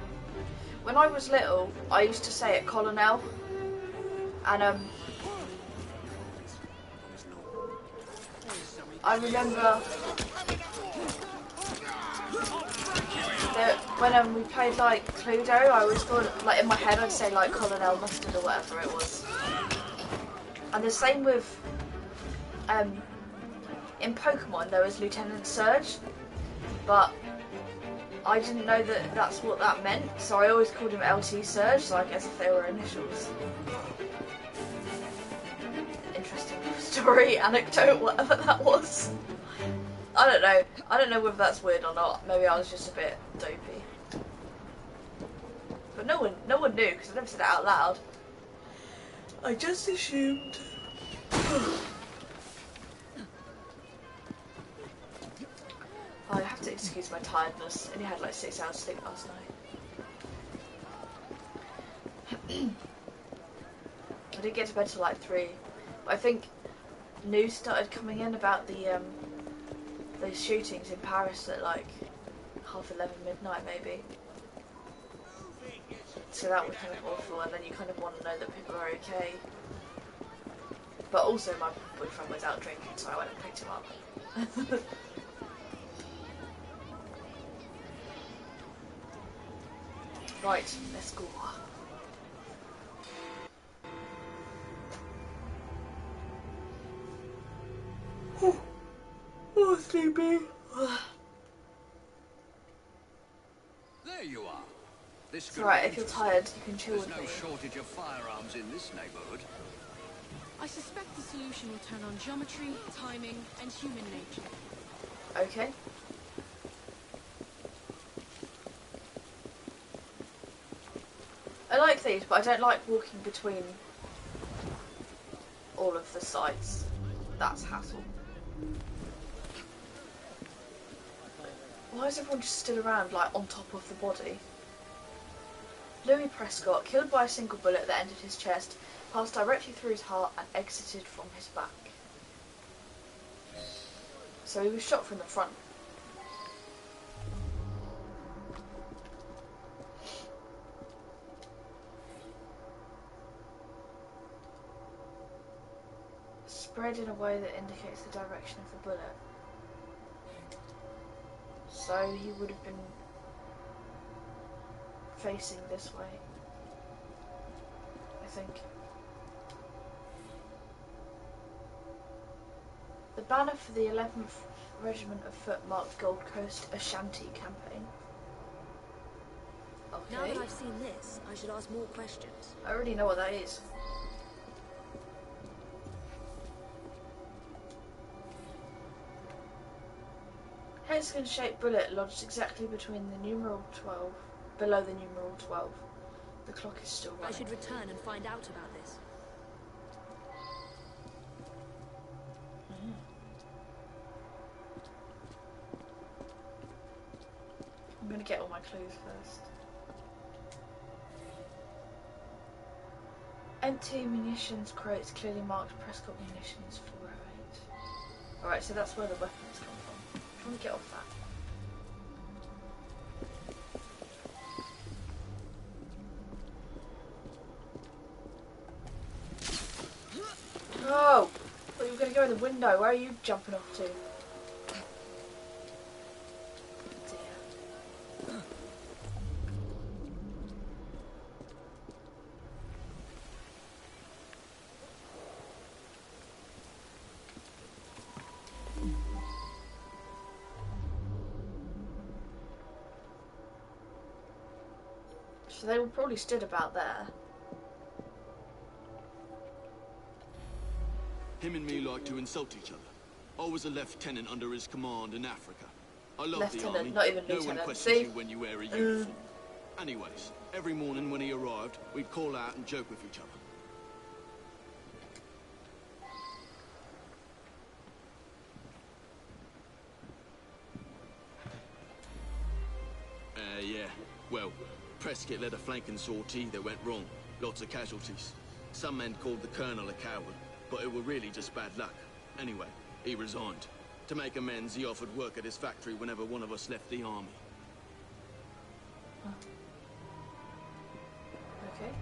When I was little, I used to say it Colonel, and I remember that when we played like Cluedo, I always thought, like in my head, I'd say like Colonel Mustard or whatever it was. And the same with in Pokemon, there was Lieutenant Surge, but I didn't know that that's what that meant, so I always called him LT Surge, so I guess if they were initials. Interesting story, anecdote, whatever that was. I don't know. I don't know whether that's weird or not. Maybe I was just a bit dopey. But no one knew, because I never said it out loud. I just assumed. I have to excuse my tiredness. I only had like 6 hours sleep last night. I didn't get to bed till like 3. But I think news started coming in about the those shootings in Paris at like 11:30 midnight maybe. So that was kind of awful, and then you kind of want to know that people are okay. But also my boyfriend was out drinking, so I went and picked him up. Right, let's go. Oh, sleepy. There you are. This It's alright, if you're tired, you can chill with me. There's no shortage of firearms in this neighborhood. I suspect the solution will turn on geometry, timing, and human nature. Okay. I like these, but I don't like walking between all of the sites. That's hassle. Why is everyone just still around, like, on top of the body? Louis Prescott, killed by a single bullet that entered his chest, passed directly through his heart and exited from his back. So he was shot from the front. Spread in a way that indicates the direction of the bullet. So he would have been facing this way, I think. The banner for the 11th Regiment of Foot marked Gold Coast Ashanti campaign. Okay. Now that I've seen this, I should ask more questions. I already know what that is. Hexagon-shaped bullet lodged exactly between the numeral 12, below the numeral 12. The clock is still running. I should return and find out about this. I'm going to get all my clues first. Empty munitions crates clearly marked Prescott munitions 408. Alright, so that's where the weapons come from. I'm trying to get off that. through the window. Where are you jumping off to? So they were probably stood about there. Him and me like to insult each other. I was a lieutenant under his command in Africa. I love the Lieutenant, army. not even No one lieutenant. questions See? you when you wear a uniform. Anyways, every morning when he arrived, we'd call out and joke with each other. Yeah. Well, Prescott led a flanking sortie that went wrong. Lots of casualties. Some men called the colonel a coward, but it were really just bad luck. Anyway, he resigned. To make amends, he offered work at his factory whenever one of us left the army. Okay.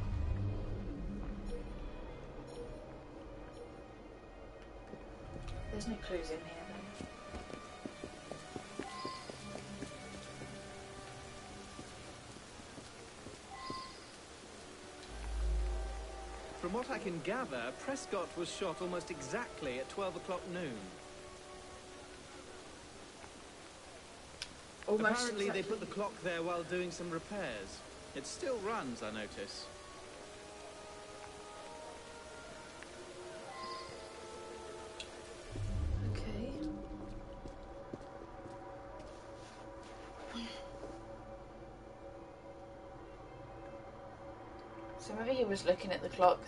There's no clues in here then. From what I can gather, Prescott was shot almost exactly at 12 o'clock noon. Almost Apparently exactly. they put the clock there while doing some repairs. It still runs, I notice. Okay. So maybe he was looking at the clock.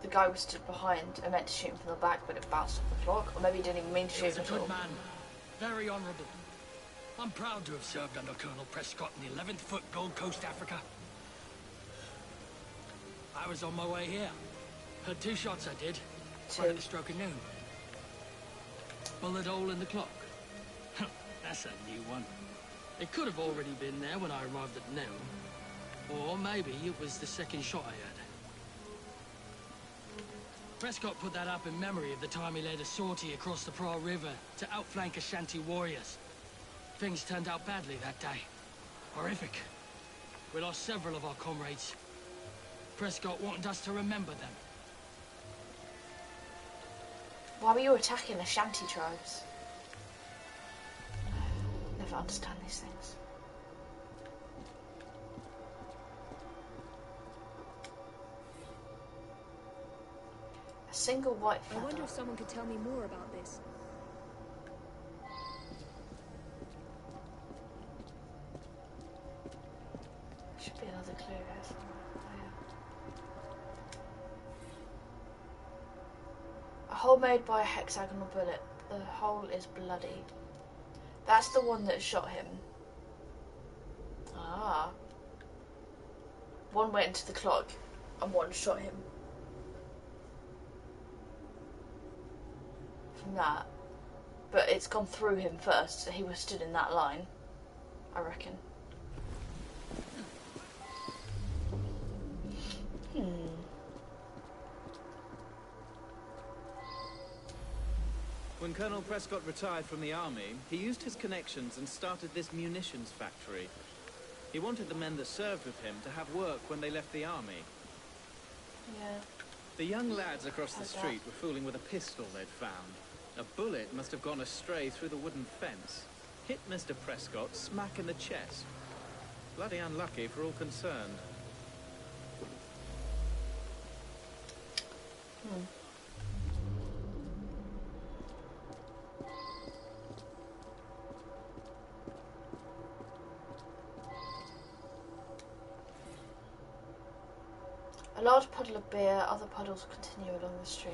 The guy was stood behind and meant to shoot him from the back, but it bounced off the clock. Or maybe he didn't even mean to He was shoot a him at good all. man. Very honourable. I'm proud to have served under Colonel Prescott in the 11th Foot Gold Coast, Africa. I was on my way here. Had 2 shots I did. Right at the stroke of noon. Bullet hole in the clock. That's a new one. It could have already been there when I arrived at noon. Or maybe it was the second shot I had. Prescott put that up in memory of the time he led a sortie across the Pra River to outflank Ashanti warriors. Things turned out badly that day. Horrific. We lost several of our comrades. Prescott wanted us to remember them. Why were you attacking the Ashanti tribes? Never understand these things. A single white feather. I wonder if someone could tell me more about this. Should be another clue there somewhere. Oh, yeah. A hole made by a hexagonal bullet. The hole is bloody. That's the one that shot him. Ah. One went into the clock and one shot him. From that. But it's gone through him first, so he was stood in that line, I reckon. When Colonel Prescott retired from the army, he used his connections and started this munitions factory. He wanted the men that served with him to have work when they left the army. Yeah. The young lads across the street were fooling with a pistol they'd found. A bullet must have gone astray through the wooden fence. Hit Mr. Prescott smack in the chest. Bloody unlucky for all concerned. A large puddle of beer, other puddles continue along the street.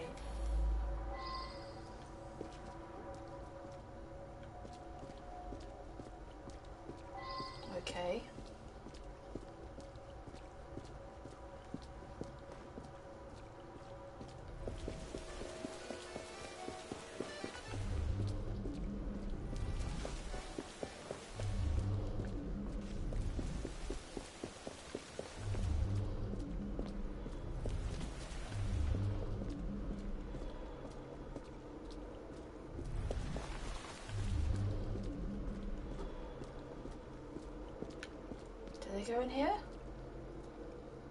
Okay. go in here?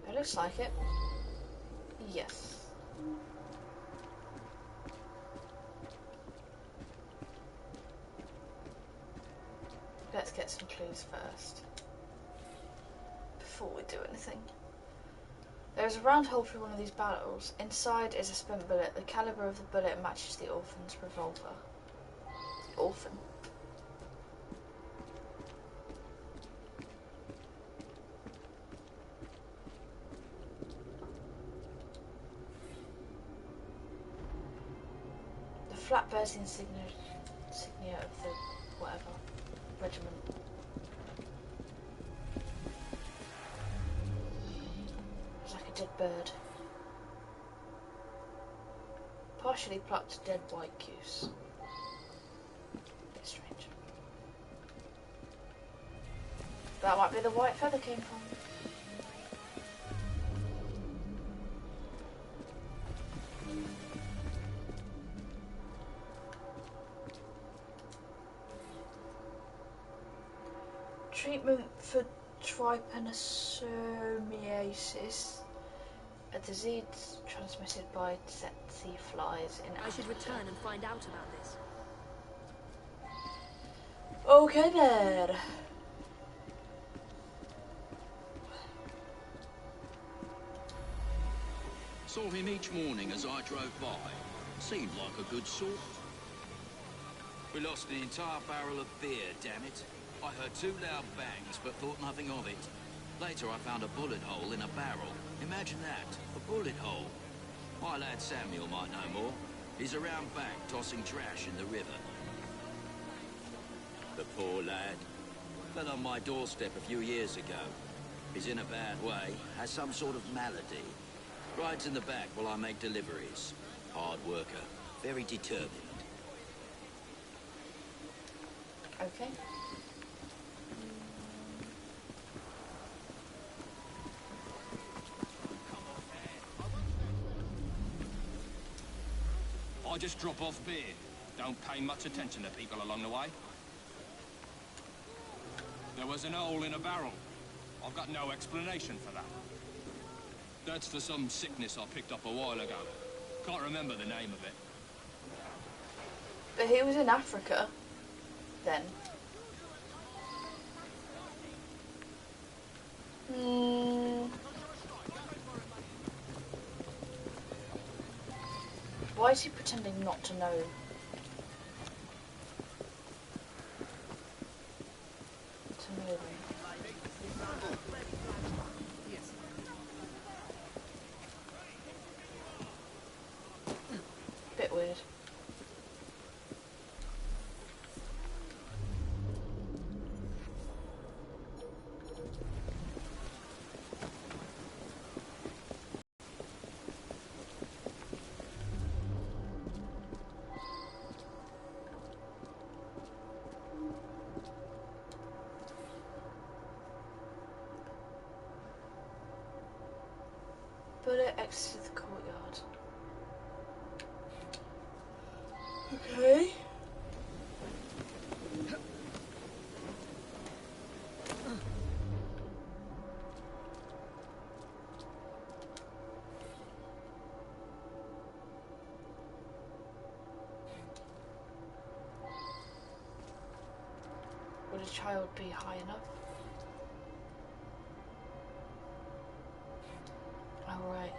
It looks like it. Yes. Let's get some clues first, before we do anything. There is a round hole through one of these barrels. Inside is a spent bullet. The caliber of the bullet matches the orphan's revolver. The orphan. The flap bears the insignia of the whatever regiment. It's like a dead bird. Partially plucked dead white goose. Bit strange. That might be the white feather came from. Treatment for trypanosomiasis, a disease transmitted by tsetse flies in I should return and find out about this. Okay then. Saw him each morning as I drove by. Seemed like a good sort. We lost an entire barrel of beer, damn it. I heard 2 loud bangs, but thought nothing of it. Later I found a bullet hole in a barrel. Imagine that, a bullet hole. My lad Samuel might know more. He's around back, tossing trash in the river. The poor lad. Fell on my doorstep a few years ago. He's in a bad way, has some sort of malady. Rides in the back while I make deliveries. Hard worker, very determined. Okay. I just drop off beer. Don't pay much attention to people along the way. There was an hole in a barrel. I've got no explanation for that. That's for some sickness I picked up a while ago. Can't remember the name of it. But he was in Africa then. Why is he pretending not to know? Bit weird. Bullet exited the courtyard. Okay. Would a child be high enough? Oh, right.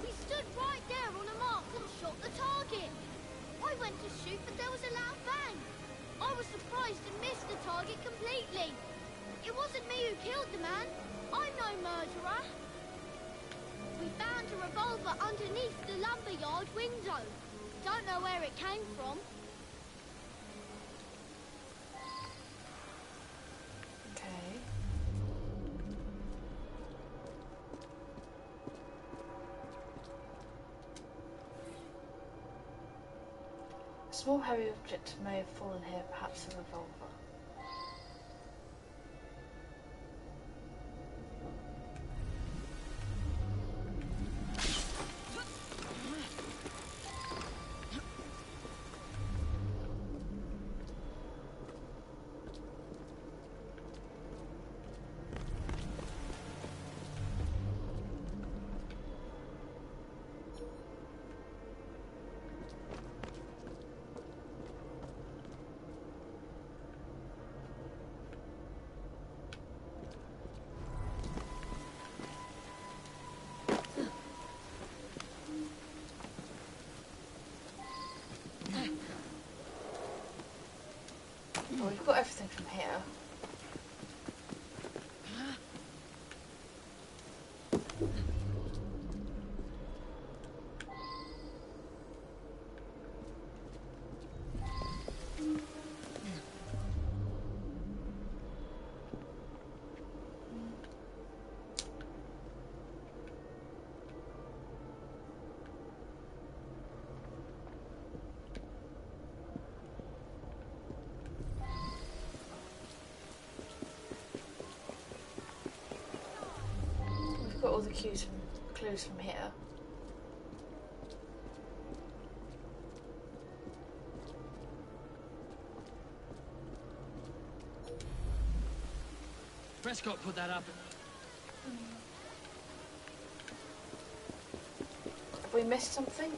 We stood right there on a mark and shot the target. I went to shoot, but there was a loud bang. I was surprised and missed the target completely. It wasn't me who killed the man. I'm no murderer. We found a revolver underneath the lumberyard window. Don't know where it came from. Okay. A small heavy object may have fallen here, perhaps a revolver. Oh, we've got everything from here. Got all the clues from here. Prescott put that up. Have we missed something?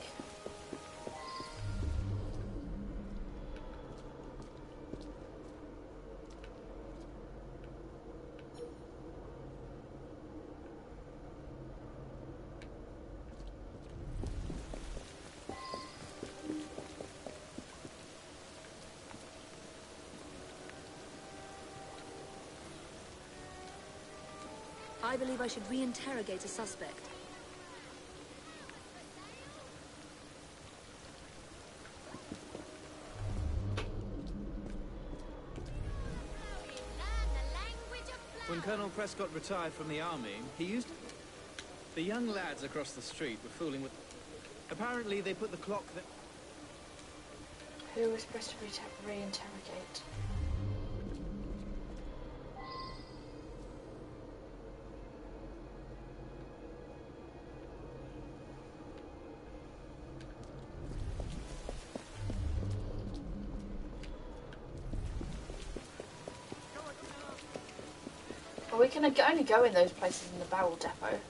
I believe I should re-interrogate a suspect. When Colonel Prescott retired from the army, he used... The young lads across the street were fooling with... Apparently they put the clock that... Who was supposed to re-interrogate? Well, we can only go in those places in the barrel depot.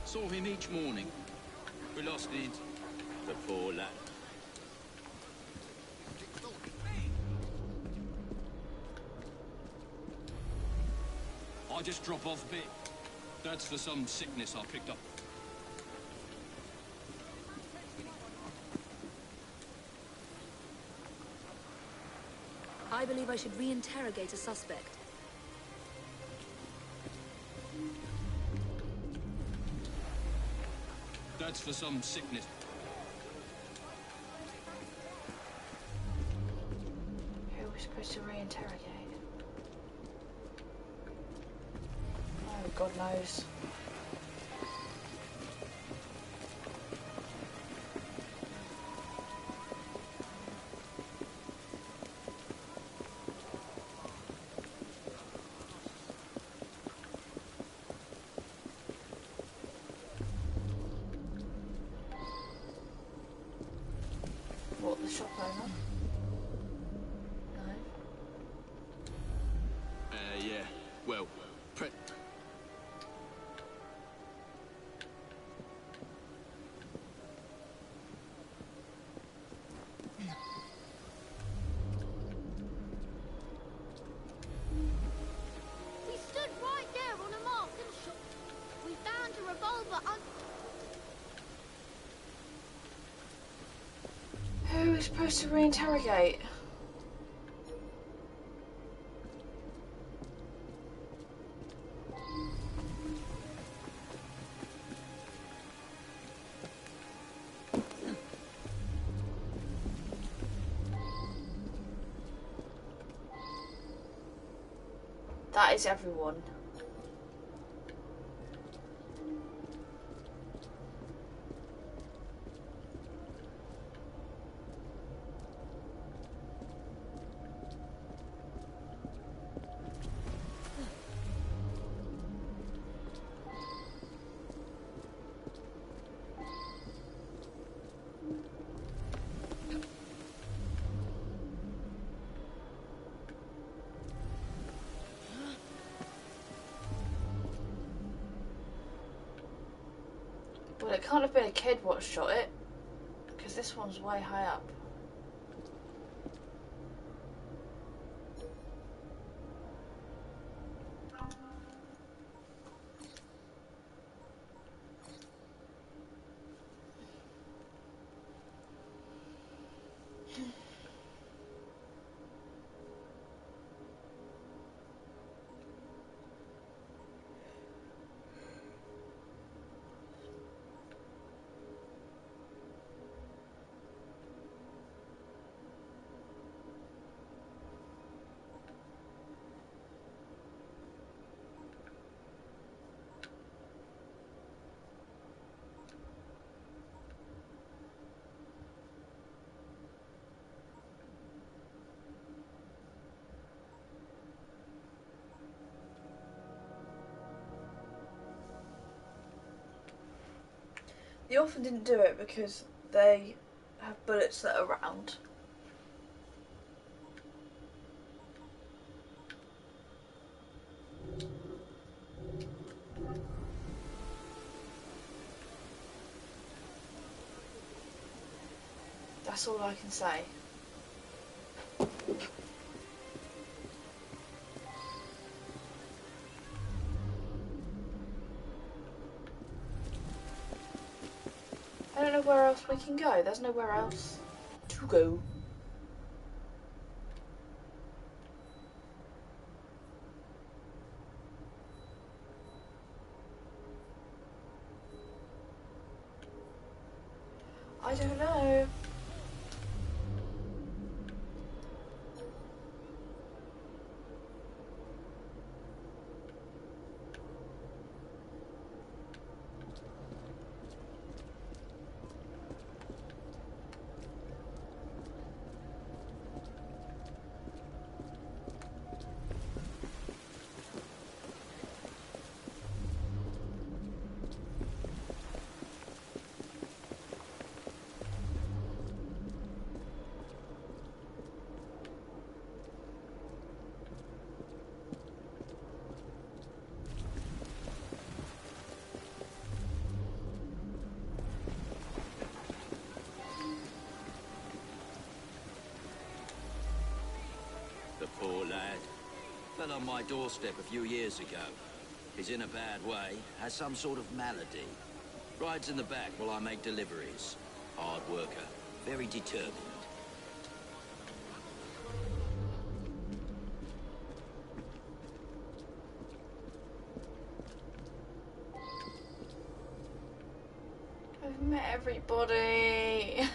Saw him each morning. We lost it. The poor lad. I just drop off a bit. That's for some sickness I picked up. I believe I should re-interrogate a suspect. That's for some sickness. Who are we supposed to re-interrogate? Oh, God knows. What, the shop owner? No. Yeah. Well, We stood right there on a market shop. We found a revolver Who are we supposed to re-interrogate? That is everyone. Well, it can't have been a kid what shot it, because this one's way high up. The orphan didn't do it because they have bullets that are round. That's all I can say. I don't know where else we can go. There's nowhere else to go. I don't know. Poor lad. Fell on my doorstep a few years ago. He's in a bad way, has some sort of malady. Rides in the back while I make deliveries. Hard worker, very determined. I've met everybody.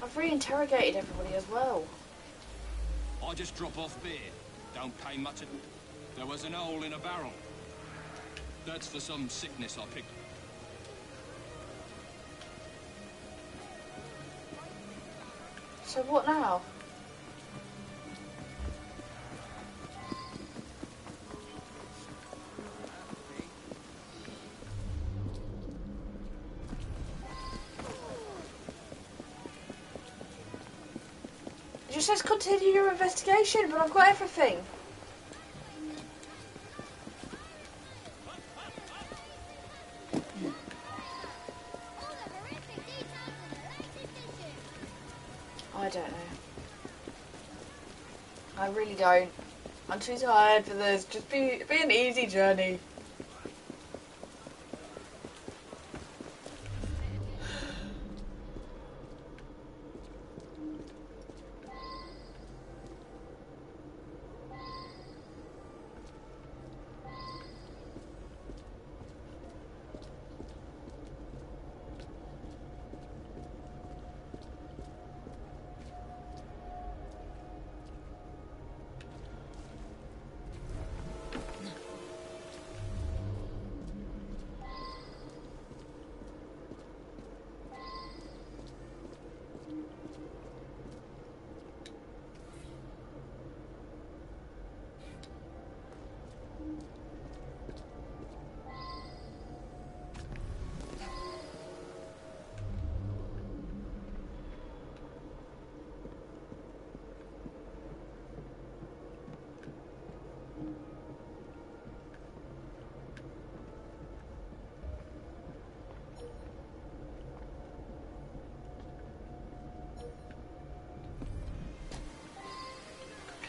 I've re-interrogated everybody as well. I just drop off beer. Don't pay much. There was an hole in a barrel. That's for some sickness I picked. So what now? It just says continue your investigation, but I've got everything. I don't know. I really don't. I'm too tired for this. Just be an easy journey.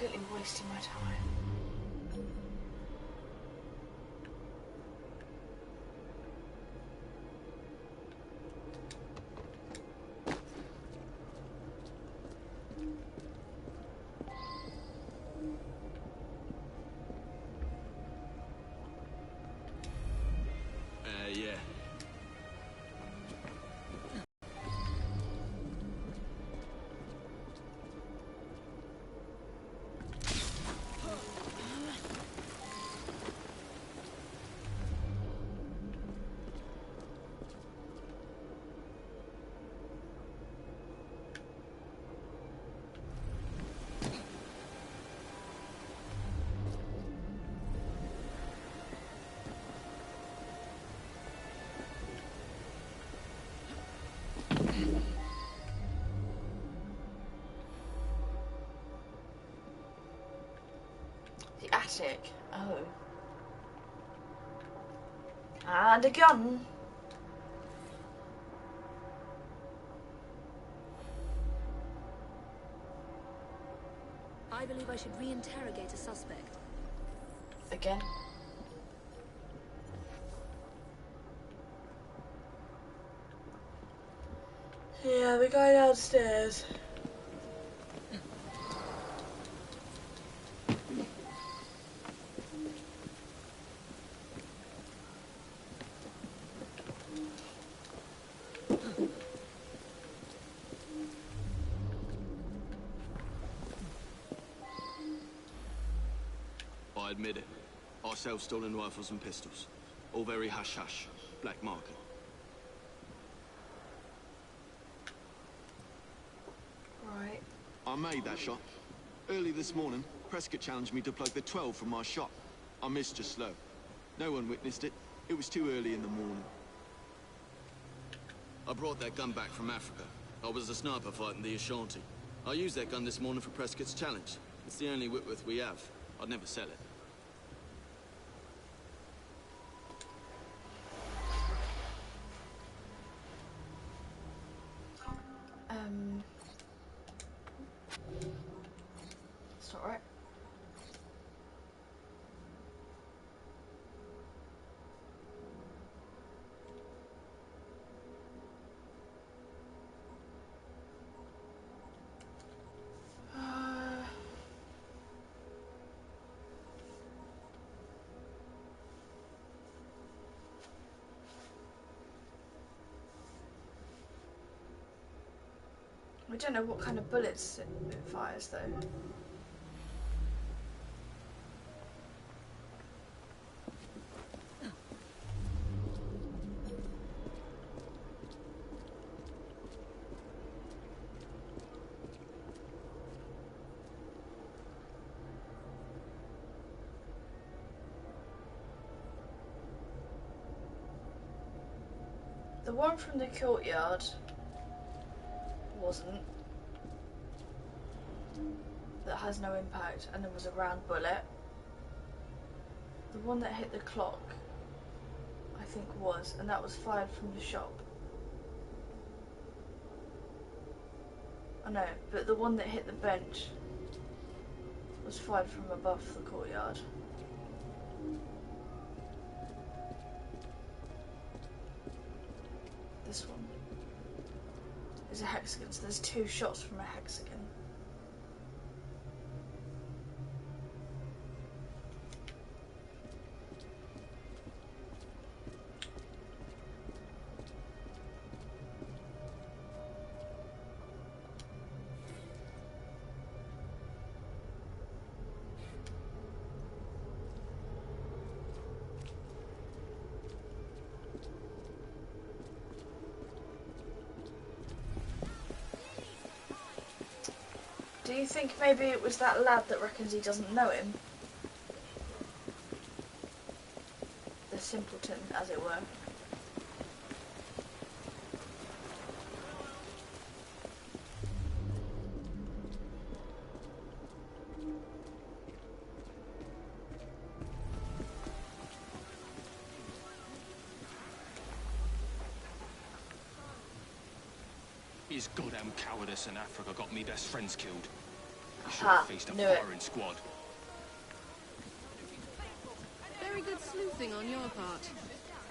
Completely wasting my time. Yeah. automatic. Oh. And a gun. I believe I should re-interrogate a suspect. Again? Yeah, the guy downstairs. I admit it. I sell stolen rifles and pistols. All very hush-hush. Black market. Right. I made that shot. Early this morning, Prescott challenged me to plug the 12 from my shot. I missed just slow. No one witnessed it. It was too early in the morning. I brought that gun back from Africa. I was a sniper fighting the Ashanti. I used that gun this morning for Prescott's challenge. It's the only Whitworth we have. I'd never sell it. It's not right. We don't know what kind of bullets it fires though. The one from the courtyard wasn't. That has no impact, and there was a round bullet. The one that hit the clock, I think was, and that was fired from the shop. I know, but the one that hit the bench was fired from above the courtyard. This one is a hexagon, so there's 2 shots from a hexagon. Do you think maybe it was that lad that reckons he doesn't know him? The simpleton, as it were. His goddamn cowardice in Africa got me best friends killed. You should Aha, have faced a knew it. firing squad. Very good sleuthing on your part.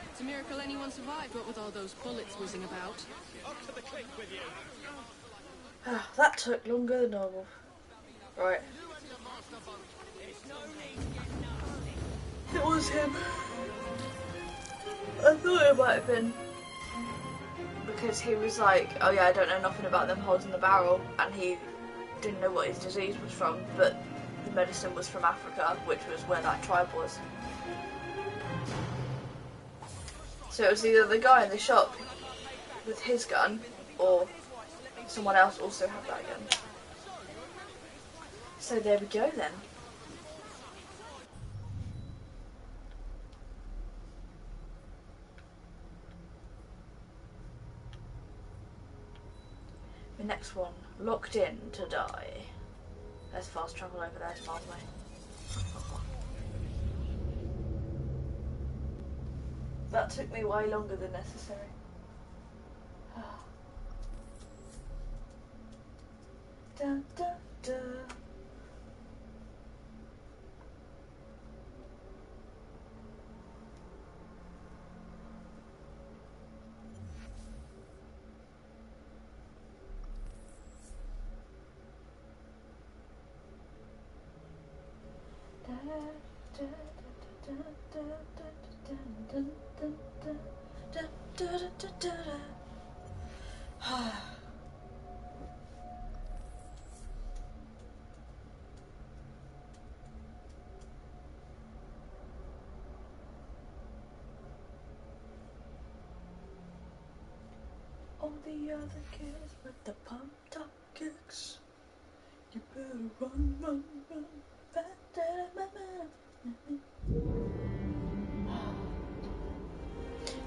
It's a miracle anyone survived, what with all those bullets whizzing about. Up to the click with you. That took longer than normal. Right. It was him. I thought it might have been. Because he was like, oh yeah, I don't know nothing about them holding the barrel, and he didn't know what his disease was from, but the medicine was from Africa, which was where that tribe was. So it was either the guy in the shop with his gun, or someone else also had that gun. So there we go then. The next one, locked in to die. Let's fast travel over there to miles away. That took me way longer than necessary. Da, da, da. All the other kids with the pumped up kicks. You better run, run, run.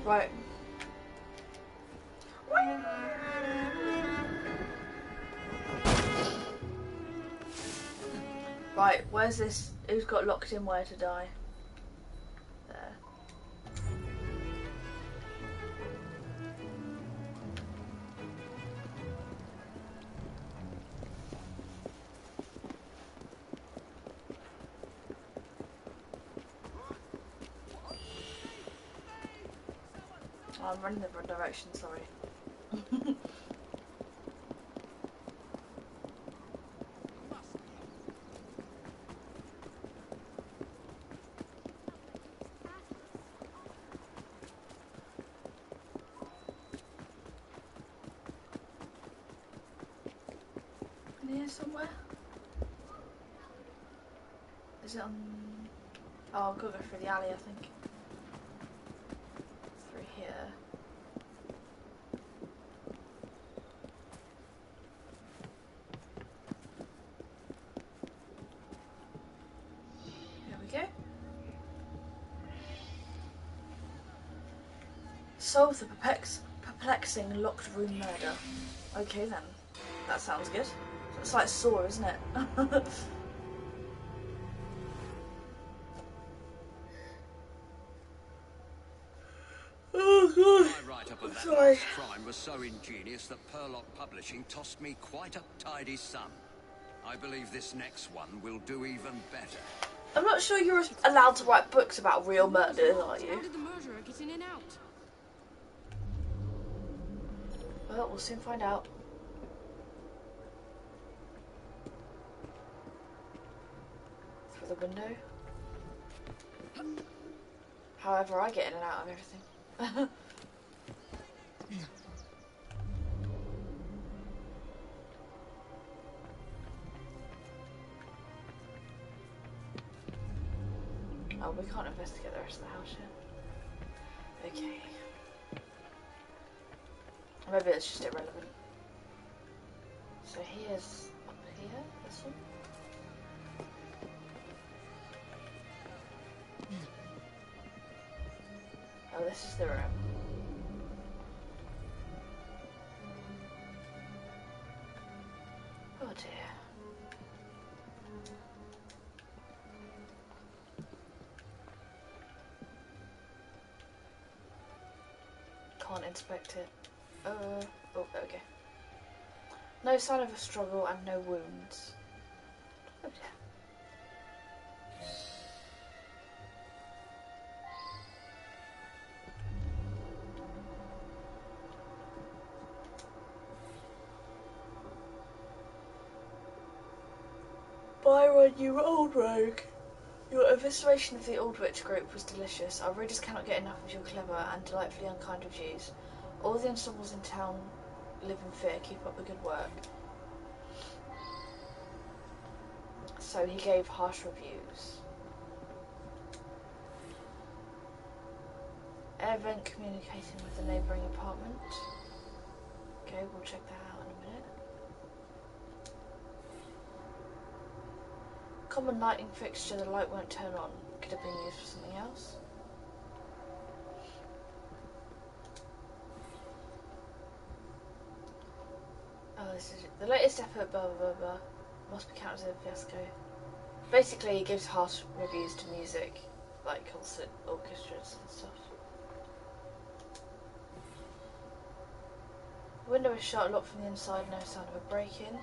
Right. Right, where's this? Who's got locked in where to die? There. Oh, I'm running the wrong direction, sorry. Near somewhere? Is it on... Oh, I'll go through the alley, I think. Through here. Here we go. Solve the perplexing locked room murder. Okay then. That sounds good. It's like Saw, isn't it? Oh god. My write-up of that Sorry. last crime was so ingenious that Purlock Publishing tossed me quite a tidy sum. I believe this next one will do even better. I'm not sure you're allowed to write books about real murders, are you? How did the murderer get in and out? Well, we'll soon find out. Through the window. However, I get in and out of everything. Oh, we can't investigate the rest of the house yet. Okay. Maybe it's just irrelevant. So here's up here, this one. Oh, this is the room. Oh dear. Can't inspect it. Oh, there we go. No sign of a struggle and no wounds. Oh dear. Byron, you old rogue. Your evisceration of the Aldrich group was delicious. Our readers cannot get enough of your clever and delightfully unkind reviews. All the ensembles in town live in fear. Keep up the good work. So he gave harsh reviews. Air vent communicating with the neighbouring apartment. Okay, we'll check that out in a minute. Common lighting fixture, the light won't turn on. Could have been used for something else. Oh, this is it. The latest effort, blah blah blah, must be counted as a fiasco. Basically, he gives harsh reviews to music, like concert orchestras and stuff. window is shut, locked from the inside, no sign of a break-in.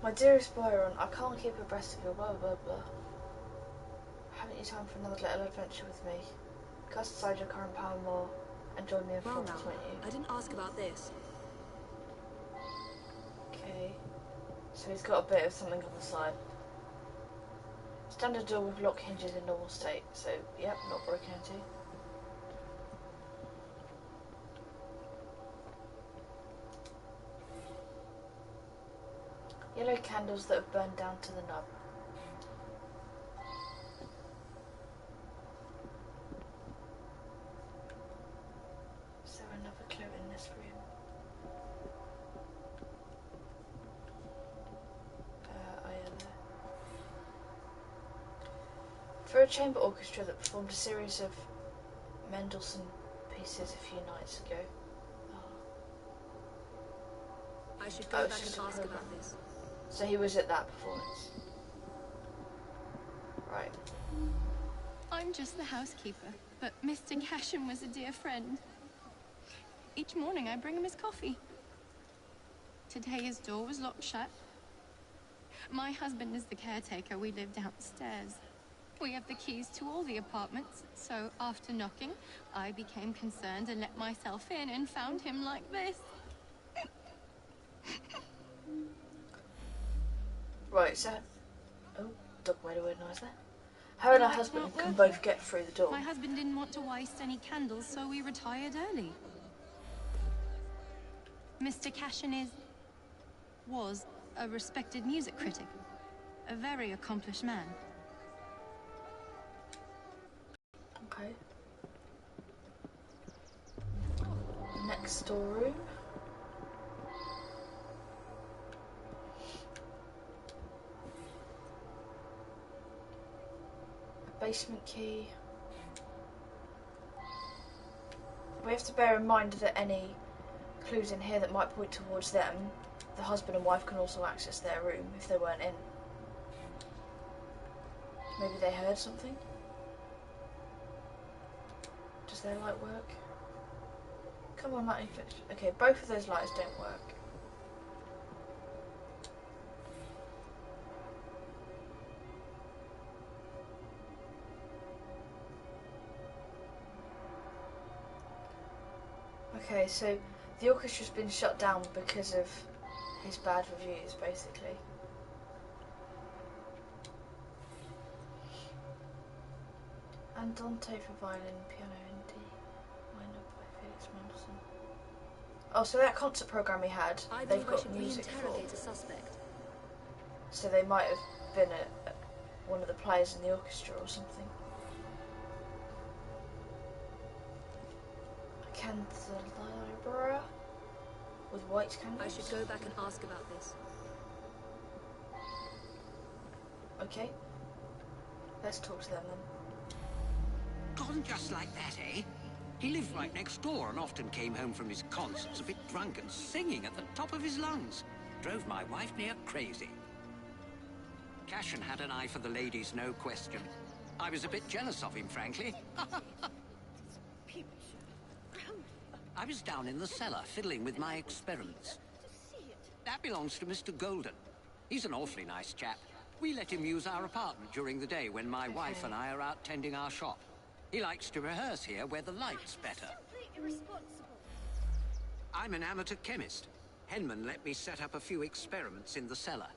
My dearest Byron, I can't keep abreast of you, blah blah blah. Haven't you time for another little adventure with me? Cast aside your current power more and join me in Well, Florence, now, won't you? I didn't ask about this. Okay. So he's got a bit of something on the side. Standard door with lock hinges in normal state, so yep, not broken into. Yellow candles that have burned down to the nub. Is there another clue in this room? Oh yeah, there. For a chamber orchestra that performed a series of Mendelssohn pieces a few nights ago. I should go back and ask about this. So he was at that performance. Right. I'm just the housekeeper, but Mr. Cashin was a dear friend. Each morning I bring him his coffee. Today his door was locked shut. My husband is the caretaker. We live downstairs. We have the keys to all the apartments, so after knocking, I became concerned and let myself in and found him like this. Right, so... Oh, dog made a weird noise there. Her and her husband can both get through the door. My husband didn't want to waste any candles, so we retired early. Mr. Cashin was a respected music critic. A very accomplished man. Okay. Next storeroom. Basement key. We have to bear in mind that any clues in here that might point towards them, the husband and wife can also access their room if they weren't in. Maybe they heard something? Does their light work? Come on, lighting fixture. Okay, both of those lights don't work. Okay, so the orchestra's been shut down because of his bad reviews, basically. Andante for violin, piano in D minor by Felix Mendelssohn. Oh, so that concert program he had, they've got music for. A suspect. So they might have been one of the players in the orchestra or something. Candelabra with white candles. I should go back and ask about this. Okay. Let's talk to them then. Gone just like that, eh? He lived right next door and often came home from his concerts a bit drunk and singing at the top of his lungs. Drove my wife near crazy. Cashin had an eye for the ladies, no question. I was a bit jealous of him, frankly. I was down in the cellar, fiddling with my experiments. That belongs to Mr. Golden. He's an awfully nice chap. We let him use our apartment during the day when my wife and I are out tending our shop. He likes to rehearse here where the light's better. I'm an amateur chemist. Henman let me set up a few experiments in the cellar.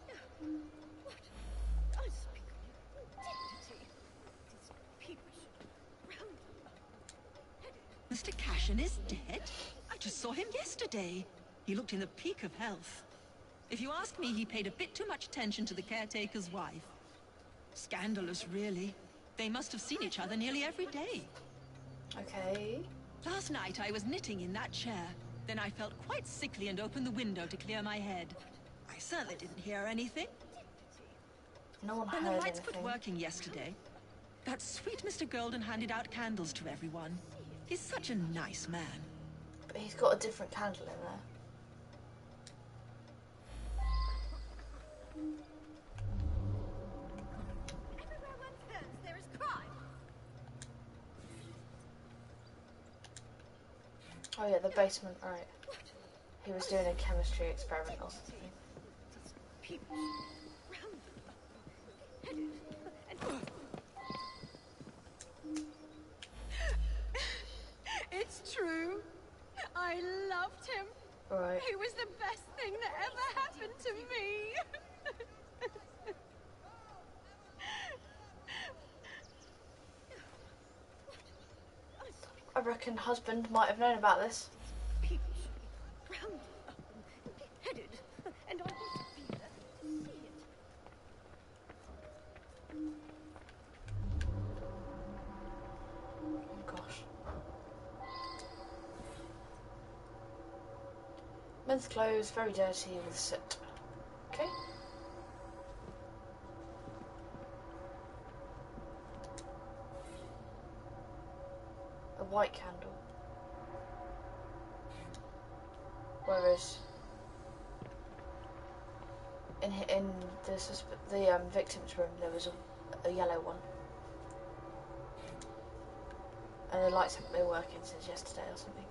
Mr. Cashin is dead? I just saw him yesterday. He looked in the peak of health. If you ask me, he paid a bit too much attention to the caretaker's wife. Scandalous, really. They must have seen each other nearly every day. Okay. Last night I was knitting in that chair. Then I felt quite sickly and opened the window to clear my head. I certainly didn't hear anything. No one When heard the lights anything. quit working yesterday, that sweet Mr. Golden handed out candles to everyone. He's such a nice man. But he's got a different candle in there. Everywhere one turns, there is crime. Oh yeah, the basement, right. He was doing a chemistry experiment or something. It's true. I loved him. Right. He was the best thing that ever happened to me. I reckon husband might have known about this. Headed, and I want to be there to see it. Oh gosh. Men's clothes, very dirty with soot. Okay. A white candle. Whereas in the victim's room there was a yellow one, and the lights haven't been working since yesterday or something.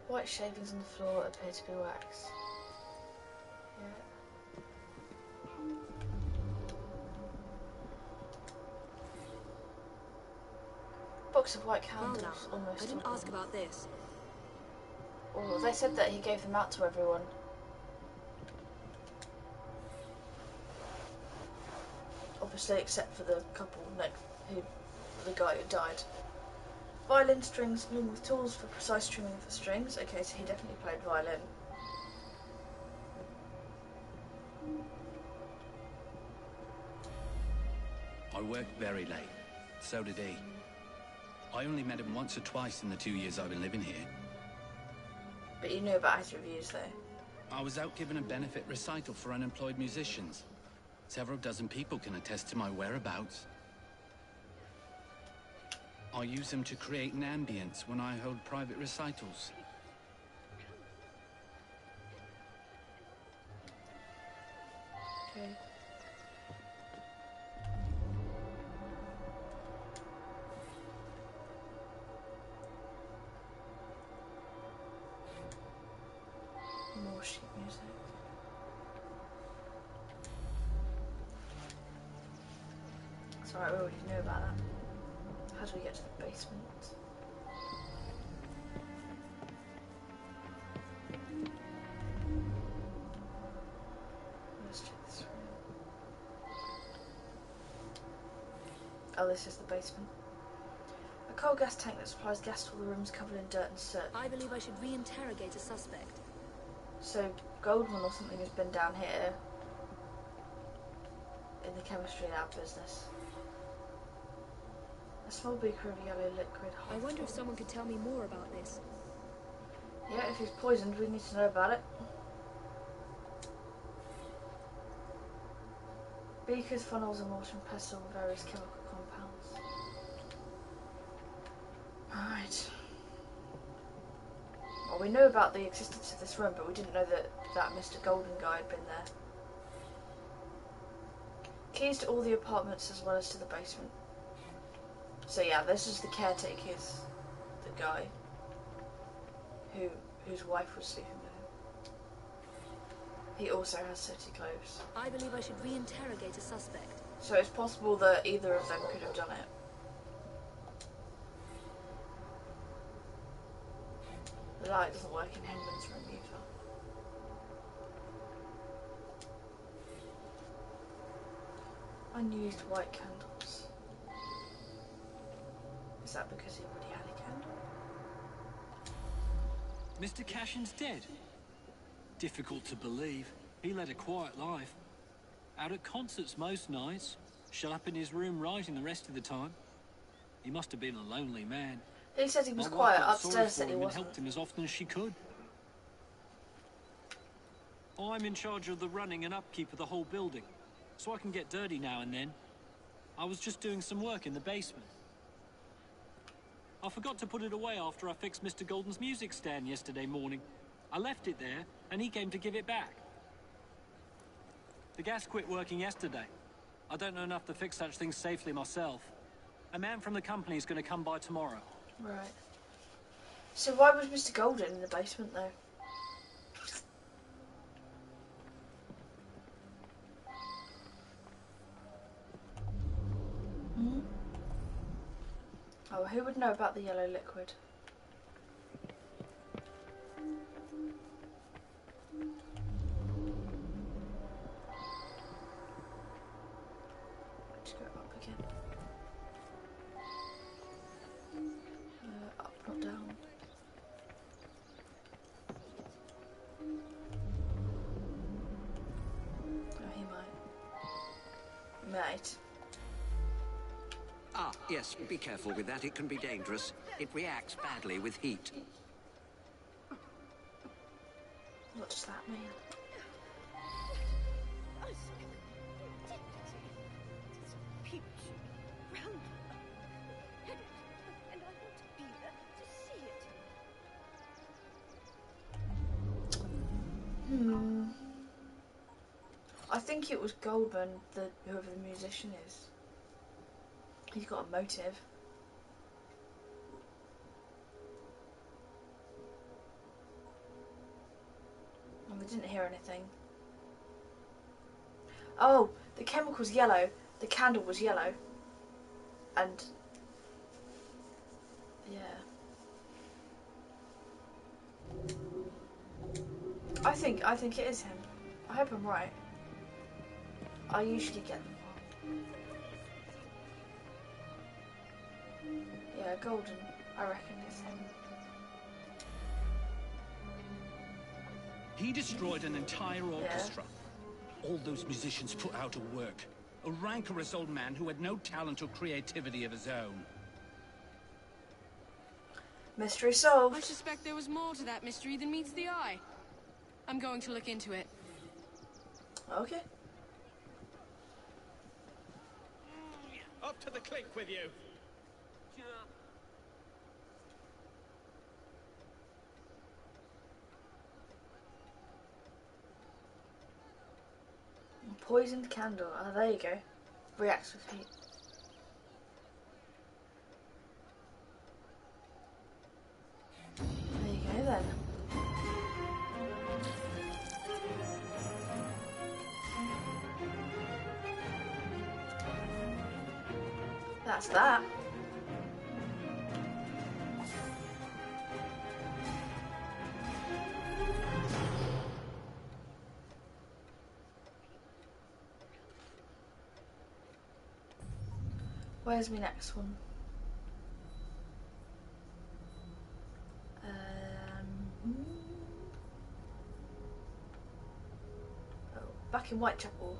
White shavings on the floor appear to be wax. Yeah. Box of white candles, almost. I didn't ask about this. Oh, they said that he gave them out to everyone. Obviously, except for the couple, the guy who died. Violin strings along with tools for precise trimming of the strings. Okay, so he definitely played violin. I worked very late. So did he. I only met him once or twice in the 2 years I've been living here. But you knew about his reviews, though. I was out giving a benefit recital for unemployed musicians. Several dozen people can attest to my whereabouts. I use them to create an ambience when I hold private recitals. Okay. More sheet music. It's alright, we already knew about that. How do we get to the basement? Let's check this room. Oh, this is the basement. A coal gas tank that supplies gas to all the rooms covered in dirt and soot. I believe I should reinterrogate a suspect. So, Goldman or something has been down here in the chemistry lab business. A small beaker of yellow liquid. I wonder if someone could tell me more about this. Yeah, if he's poisoned, we need to know about it. Beakers, funnels, and mortar and pestle with various chemical compounds. Alright. Well, we know about the existence of this room, but we didn't know that Mr. Golden guy had been there. Keys to all the apartments as well as to the basement. So yeah, this is the caretaker's, the guy whose wife was sleeping with him. He also has sooty clothes. I believe I should reinterrogate a suspect. So it's possible that either of them could have done it. The light doesn't work in Henman's room either. Unused white candles. Is that because he already had a candle? Mr. Cashin's dead. Difficult to believe. He led a quiet life. Out at concerts most nights. Shut up in his room writing the rest of the time. He must have been a lonely man. He said he was My wife quiet. felt sorry Upstairs for said he him and wasn't. helped him as often as she could. I'm in charge of the running and upkeep of the whole building, so I can get dirty now and then. I was just doing some work in the basement. I forgot to put it away after I fixed Mr. Golden's music stand yesterday morning. I left it there, and he came to give it back. The gas quit working yesterday. I don't know enough to fix such things safely myself. A man from the company is going to come by tomorrow. Right. So why was Mr. Golden in the basement though? Hmm? Oh, who would know about the yellow liquid? Just go up again. Up, not down. Oh, he might. Mate. Ah, yes, be careful with that. It can be dangerous. It reacts badly with heat. What does that mean? I think it was Goldman, whoever the musician is. He's got a motive. And we didn't hear anything. Oh, the chemical's yellow. The candle was yellow. And yeah. I think it is him. I hope I'm right. I usually get them wrong. Yeah, Golden. I reckon it's him. He destroyed an entire orchestra. Yeah. All those musicians put out of work. A rancorous old man who had no talent or creativity of his own. Mystery solved. I suspect there was more to that mystery than meets the eye. I'm going to look into it. Okay. Up to the clink with you. Poisoned candle. Oh, there you go. Reacts with heat. There you go then. That's that. Where's my next one? Oh, back in Whitechapel.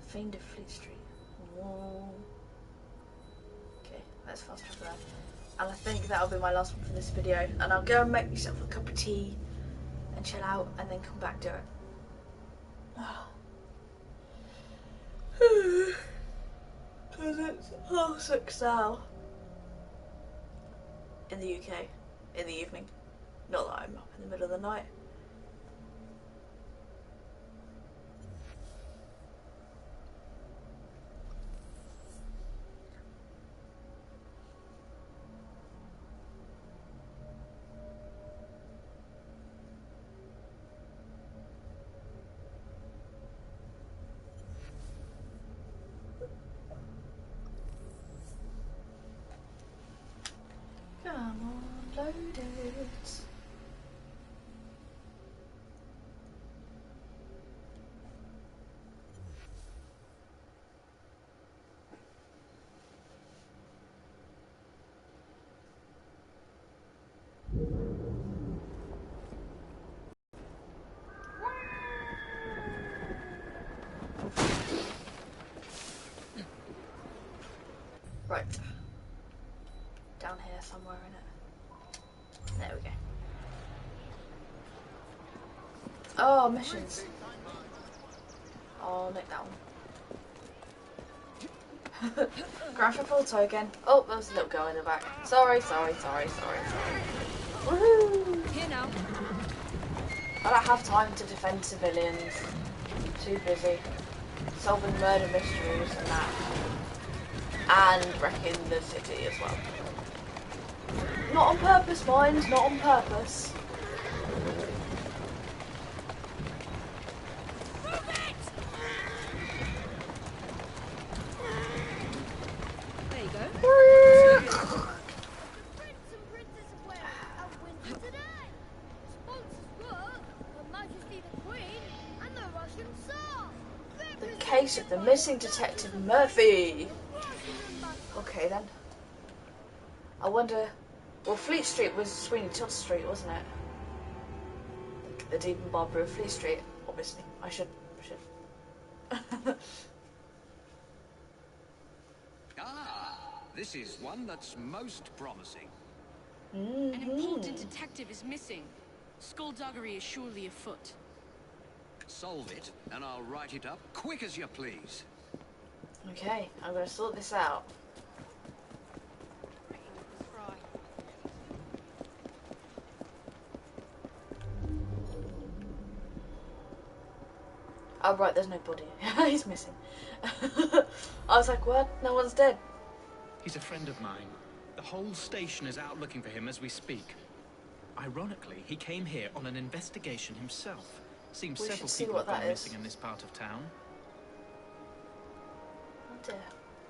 Fiend of Fleet Street. Whoa. Okay, let's fast travel there. And I think that'll be my last one for this video. And I'll go and make myself a cup of tea and chill out and then come back to it. Because it's 6:30 now in the UK in the evening. Not that I'm up in the middle of the night. Come on, load it. Right. Down here somewhere in it. There we go. Oh, missions. I'll make that one. Grand Theft Auto again. Oh, there was a little girl in the back. Sorry. Woohoo! Here now. I don't have time to defend civilians. Too busy. solving murder mysteries and that. And wrecking the city as well. Not on purpose, mind, not on purpose. There you go. The case of the missing Detective Murphy. Okay then. I wonder. Well, Fleet Street was Sweeney Todd Street, wasn't it? The Demon Barber of Fleet Street. Obviously, I should. This is one that's most promising. An important detective is missing. Skullduggery is surely afoot. Solve it, and I'll write it up quick as you please. Okay, I'm going to sort this out. Oh right, there's no body. He's missing. I was like, what? No one's dead. He's a friend of mine. The whole station is out looking for him as we speak. Ironically, he came here on an investigation himself. Seems several people have gone missing in this part of town. Oh dear.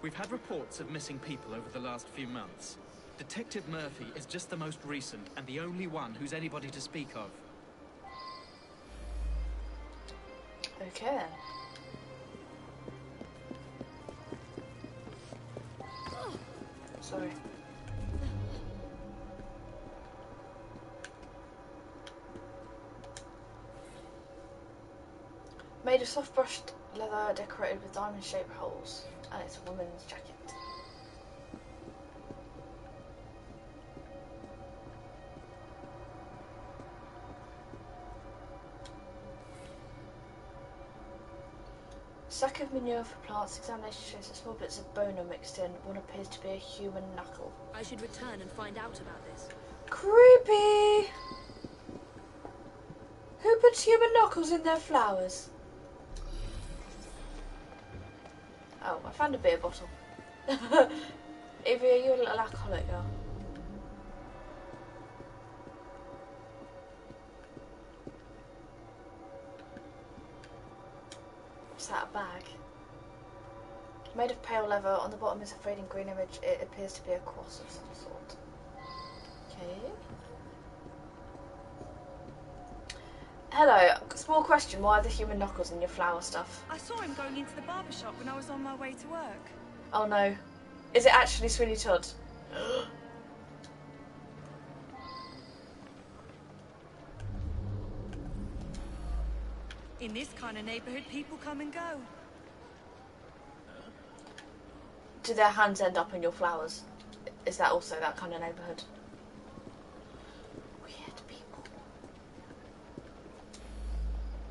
We've had reports of missing people over the last few months. Detective Murphy is just the most recent and the only one who's anybody to speak of. Okay then. Sorry. Made of soft brushed leather decorated with diamond shaped holes, and it's a woman's jacket. Sack of manure for plants. Examination shows that small bits of bone are mixed in. One appears to be a human knuckle. I should return and find out about this. Creepy! Who puts human knuckles in their flowers? Oh, I found a beer bottle. Evie, are you a little alcoholic girl? What's that, a bag? Made of pale leather, on the bottom is a fading green image. It appears to be a cross of some sort. Okay. Hello, small question, why are the human knuckles in your flower stuff? I saw him going into the barber shop when I was on my way to work. Oh no. Is it actually Sweeney Todd? In this kind of neighbourhood, people come and go. Do their hands end up in your flowers? Is that also that kind of neighbourhood? Weird people.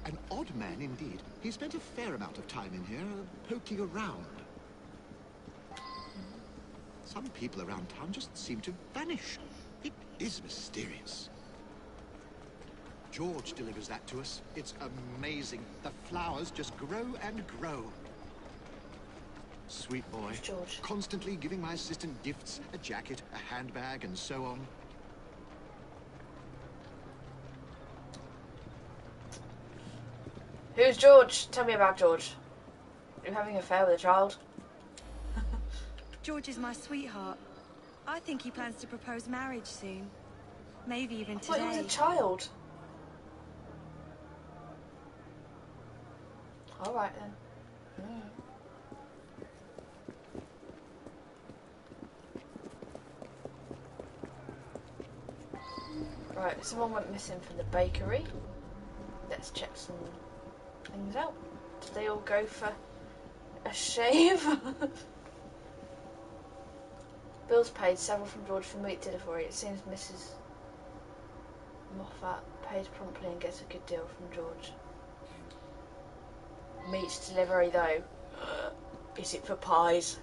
An odd man indeed. He spent a fair amount of time in here, poking around. Some people around town just seem to vanish. It is mysterious. George delivers that to us. It's amazing. The flowers just grow and grow. Sweet boy. George. Constantly giving my assistant gifts, a jacket, a handbag, and so on. Who's George? Tell me about George. Are you having an affair with a child? George is my sweetheart. I think he plans to propose marriage soon. Maybe even today. I thought he was a child. Alright then. Right, someone went missing from the bakery. Let's check some things out. Did they all go for a shave? Bills paid, several from George for meat delivery. It seems Mrs. Moffat pays promptly and gets a good deal from George. Meat delivery though. Is it for pies?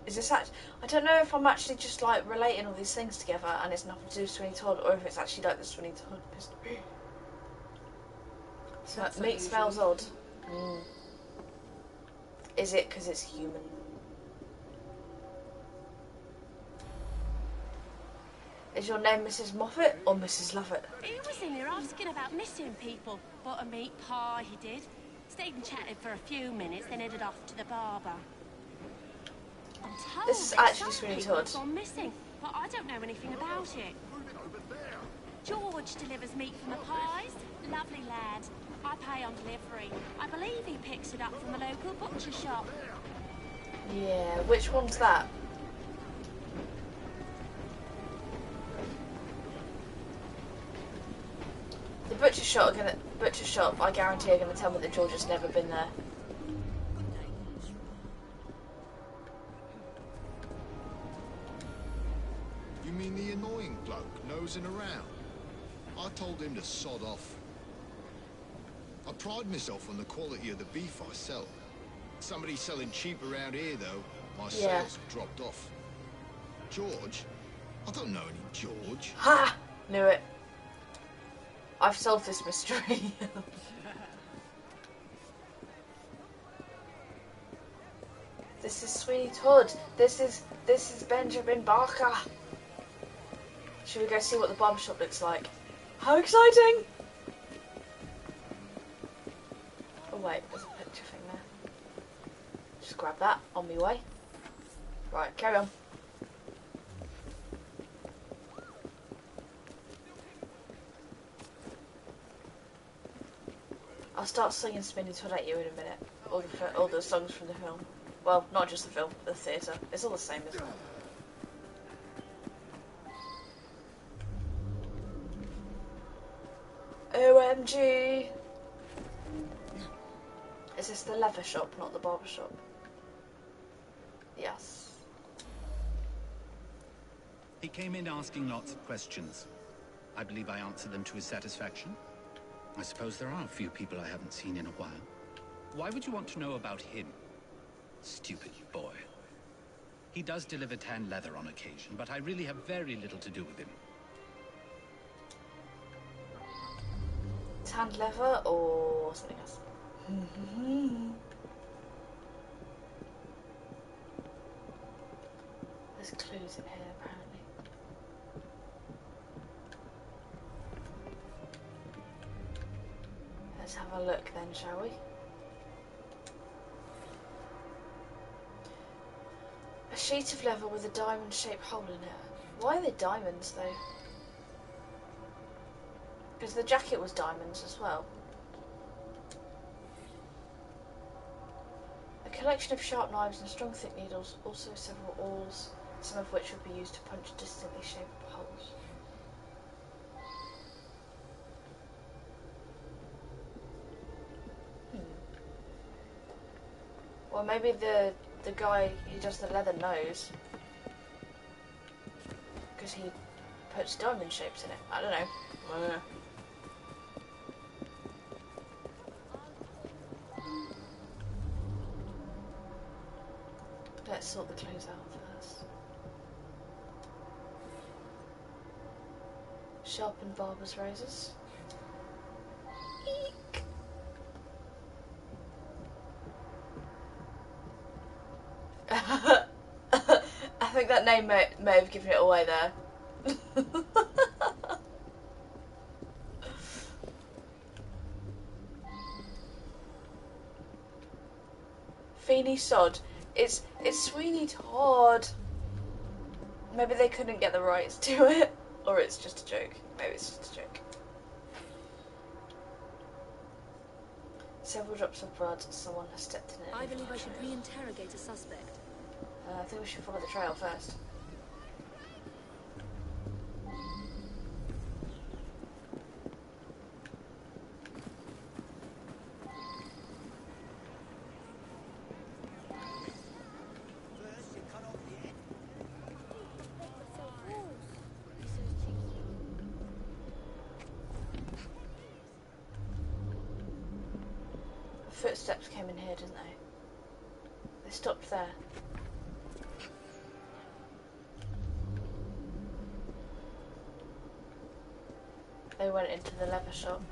Is this I don't know if I'm actually just like relating all these things together and it's nothing to do with Sweeney Todd, or if it's actually like the Sweeney Todd mystery. So meat smells odd. Is it because it's human? Is your name Mrs. Moffat or Mrs. Lovett? He was in here asking about missing people. Bought a meat pie, he did. Stayed and chatted for a few minutes, then headed off to the barber. I'm told This is that actually some Sweeney people Todd. have gone missing, but I don't know anything about it. George delivers meat from the pies. Lovely lad. I pay on delivery. I believe he picks it up from the local butcher shop. Yeah, which one's that? The butcher shop, I guarantee, are gonna tell me that George has never been there. You mean the annoying bloke nosing around? I told him to sod off. I pride myself on the quality of the beef I sell. Somebody selling cheap around here, though, my sales have dropped off. George? I don't know any George. Ha! Knew it. I've solved this mystery. This is Sweeney Todd. This is Benjamin Barker. Should we go see what the barbershop looks like? How exciting! Oh wait, there's a picture thing there. Just grab that on my way. Right, carry on. I'll start singing Sweeney Todd at you in a minute. All the songs from the film. Well, not just the film, the theatre. It's all the same, isn't it? OMG! Is this the leather shop, not the barber shop? Yes. He came in asking lots of questions. I believe I answered them to his satisfaction. I suppose there are a few people I haven't seen in a while. Why would you want to know about him? Stupid boy. He does deliver tan leather on occasion, but I really have very little to do with him. Tanned leather or something else? There's clues in here, apparently. Let's have a look then, shall we? A sheet of leather with a diamond-shaped hole in it. Why are they diamonds, though? Because the jacket was diamonds as well. A collection of sharp knives and strong thick needles, also several awls, some of which would be used to punch distinctly shaped holes. Well, maybe the guy who does the leather knows, because he puts diamond shapes in it. I don't know. Let's sort the clues out first. Sharpened barber's razors. Eek. I think that name may have given it away there. Feeny Sod. It's Sweeney Todd. Maybe they couldn't get the rights to it, or it's just a joke. Maybe it's just a joke. Several drops of blood. Someone has stepped in it. I believe I should re-interrogate a suspect. I think we should follow the trail first. Footsteps came in here, didn't they? They stopped there. They went into the leather shop.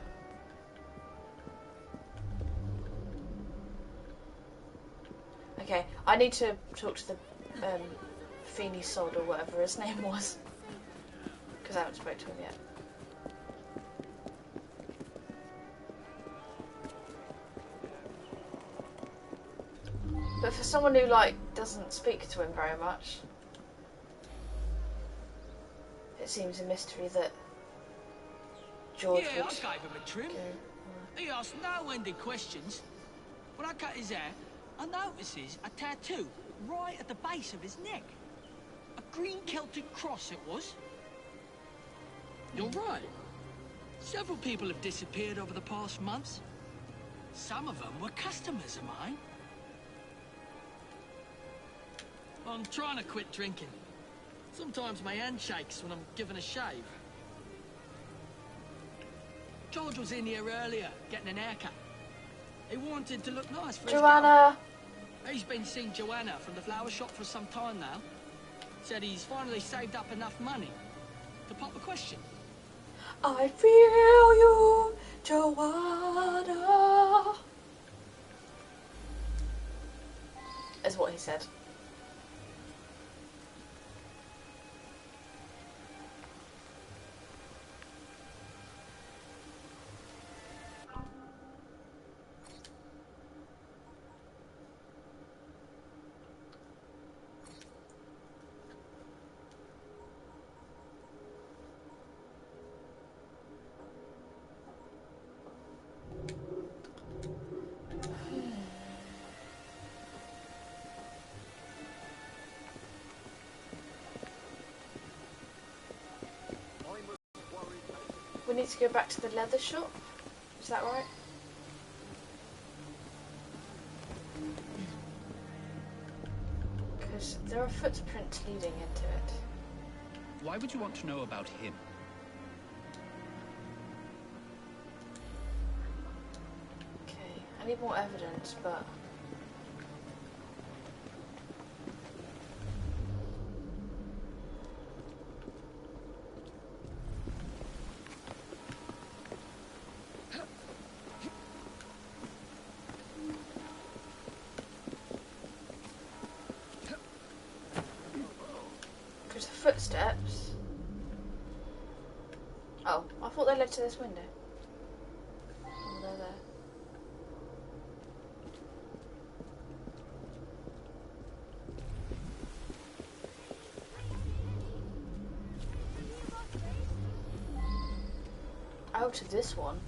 Okay, I need to talk to the Feeny Sod or whatever his name was. Because I haven't spoken to him yet. But for someone who, like, doesn't speak to him very much, it seems a mystery that George Yeah, would... I gave him a trim. He asked no-ended questions. When I cut his hair, I notices a tattoo right at the base of his neck. A green Celtic cross it was. You're right. Several people have disappeared over the past months. Some of them were customers of mine. I'm trying to quit drinking. Sometimes my hand shakes when I'm given a shave. George was in here earlier, getting an haircut. He wanted to look nice for Joanna! his girl. He's been seeing Joanna from the flower shop for some time now. Said he's finally saved up enough money to pop a question. I feel you, Joanna. Is what he said. We need to go back to the leather shop. Is that right? Because there are footprints leading into it. Why would you want to know about him? Okay, I need more evidence, but... There's footsteps. Oh, I thought they led to this window. Oh, they're there. Oh, to this one.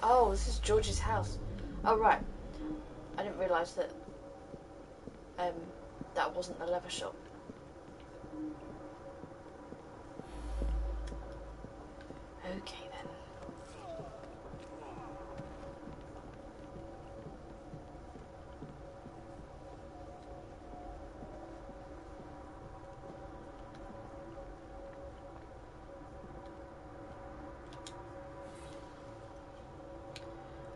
Oh, this is George's house. Oh, right. I didn't realise that that wasn't the leather shop. Okay then.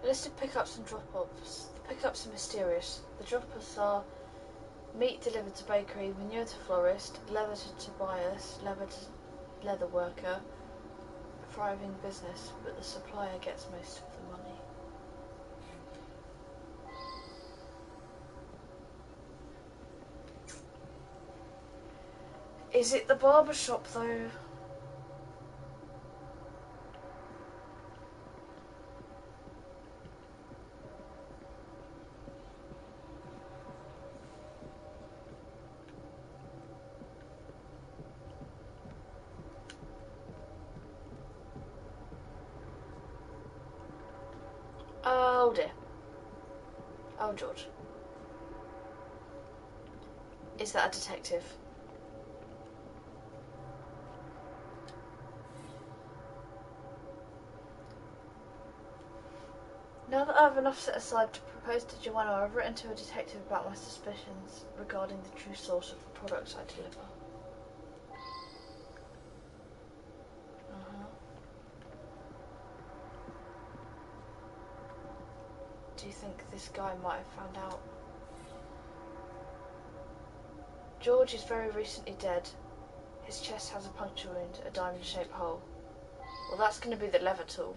A list of pickups and drop-offs. The pickups are mysterious. The drop-offs are meat delivered to bakery, manure to florist, leather to Tobias, leather to leather worker. A thriving business, but the supplier gets most of the money. Is it the barber shop though? Oh dear. Oh George. Is that a detective? Now that I have enough set aside to propose to Joanna, I've written to a detective about my suspicions regarding the true source of the products I deliver. Do you think this guy might have found out? George is very recently dead. His chest has a puncture wound, a diamond-shaped hole. Well, that's going to be the lever tool.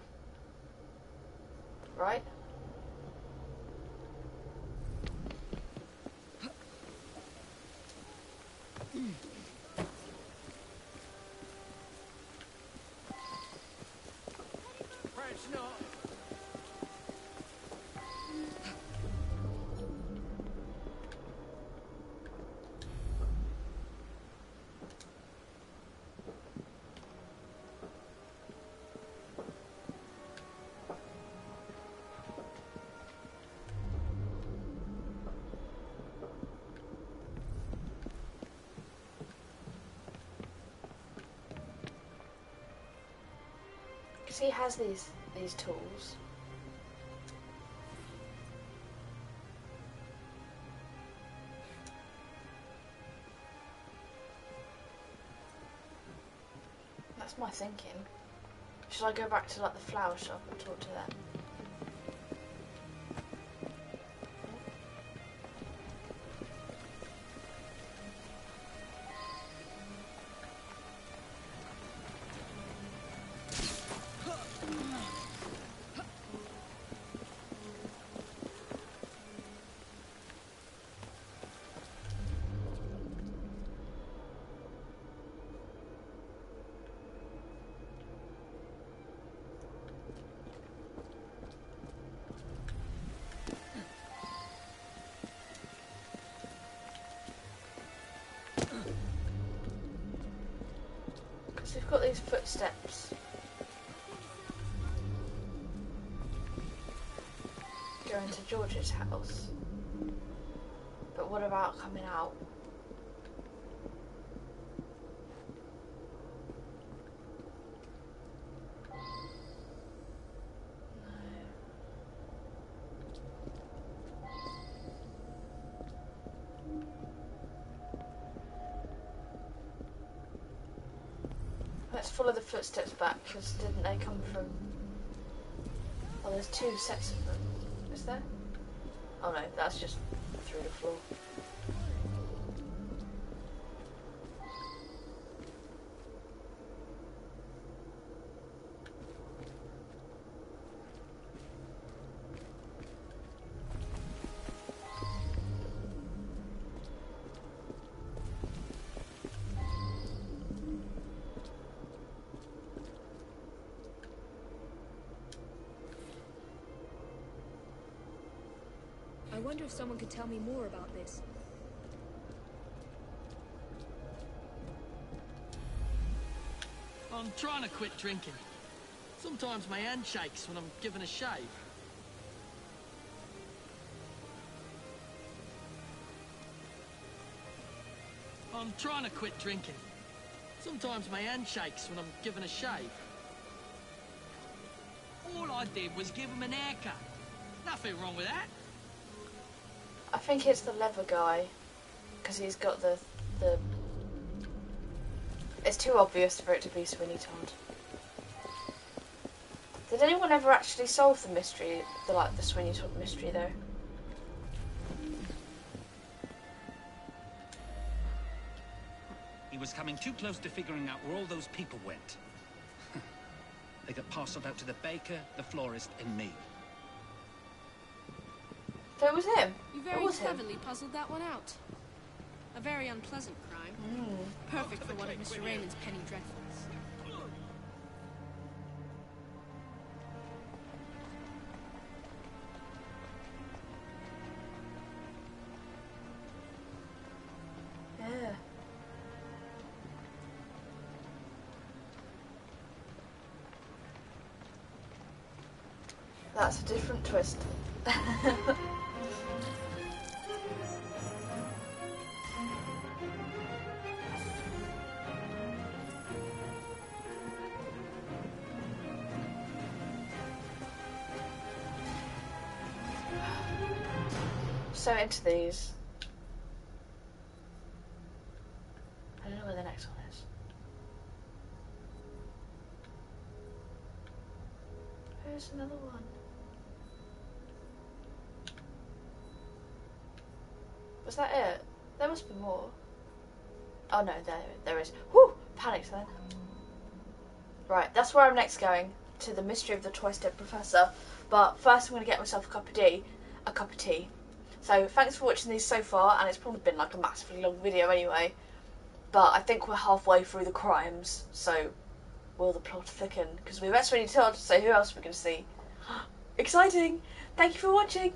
Right? it's not. Because he has these tools. That's my thinking. Should I go back to like the flower shop and talk to them? We've got these footsteps going to George's house, but what about coming out? Let's follow the footsteps back, because didn't they come from... Oh, there's two sets of them. Is there? Oh no, that's just through the floor. I wonder if someone could tell me more about this. I'm trying to quit drinking. Sometimes my hand shakes when I'm given a shave. I'm trying to quit drinking. Sometimes my hand shakes when I'm given a shave. All I did was give him an haircut. Nothing wrong with that. I think it's the leather guy, because he's got the... It's too obvious for it to be Sweeney Todd. Did anyone ever actually solve the mystery, the Sweeney Todd mystery though? He was coming too close to figuring out where all those people went. They got parceled out to the baker, the florist, and me. So it was him? You very cleverly puzzled that one out. A very unpleasant crime. Perfect for one of Mr. Raymond's penny dreadfuls. Yeah. That's a different twist. So into these. I don't know where the next one is. There's another one. Was that it? There must be more. Oh no, there is. Whew! Panicked then. Right, that's where I'm next going, to the mystery of the Twice-Dead Professor. But first I'm going to get myself a cup of tea. So thanks for watching these so far, and it's probably been like a massively long video anyway. But I think we're halfway through the crimes, so will the plot thicken? Because we've met Sweeney Todd, so who else are we going to see? Exciting! Thank you for watching!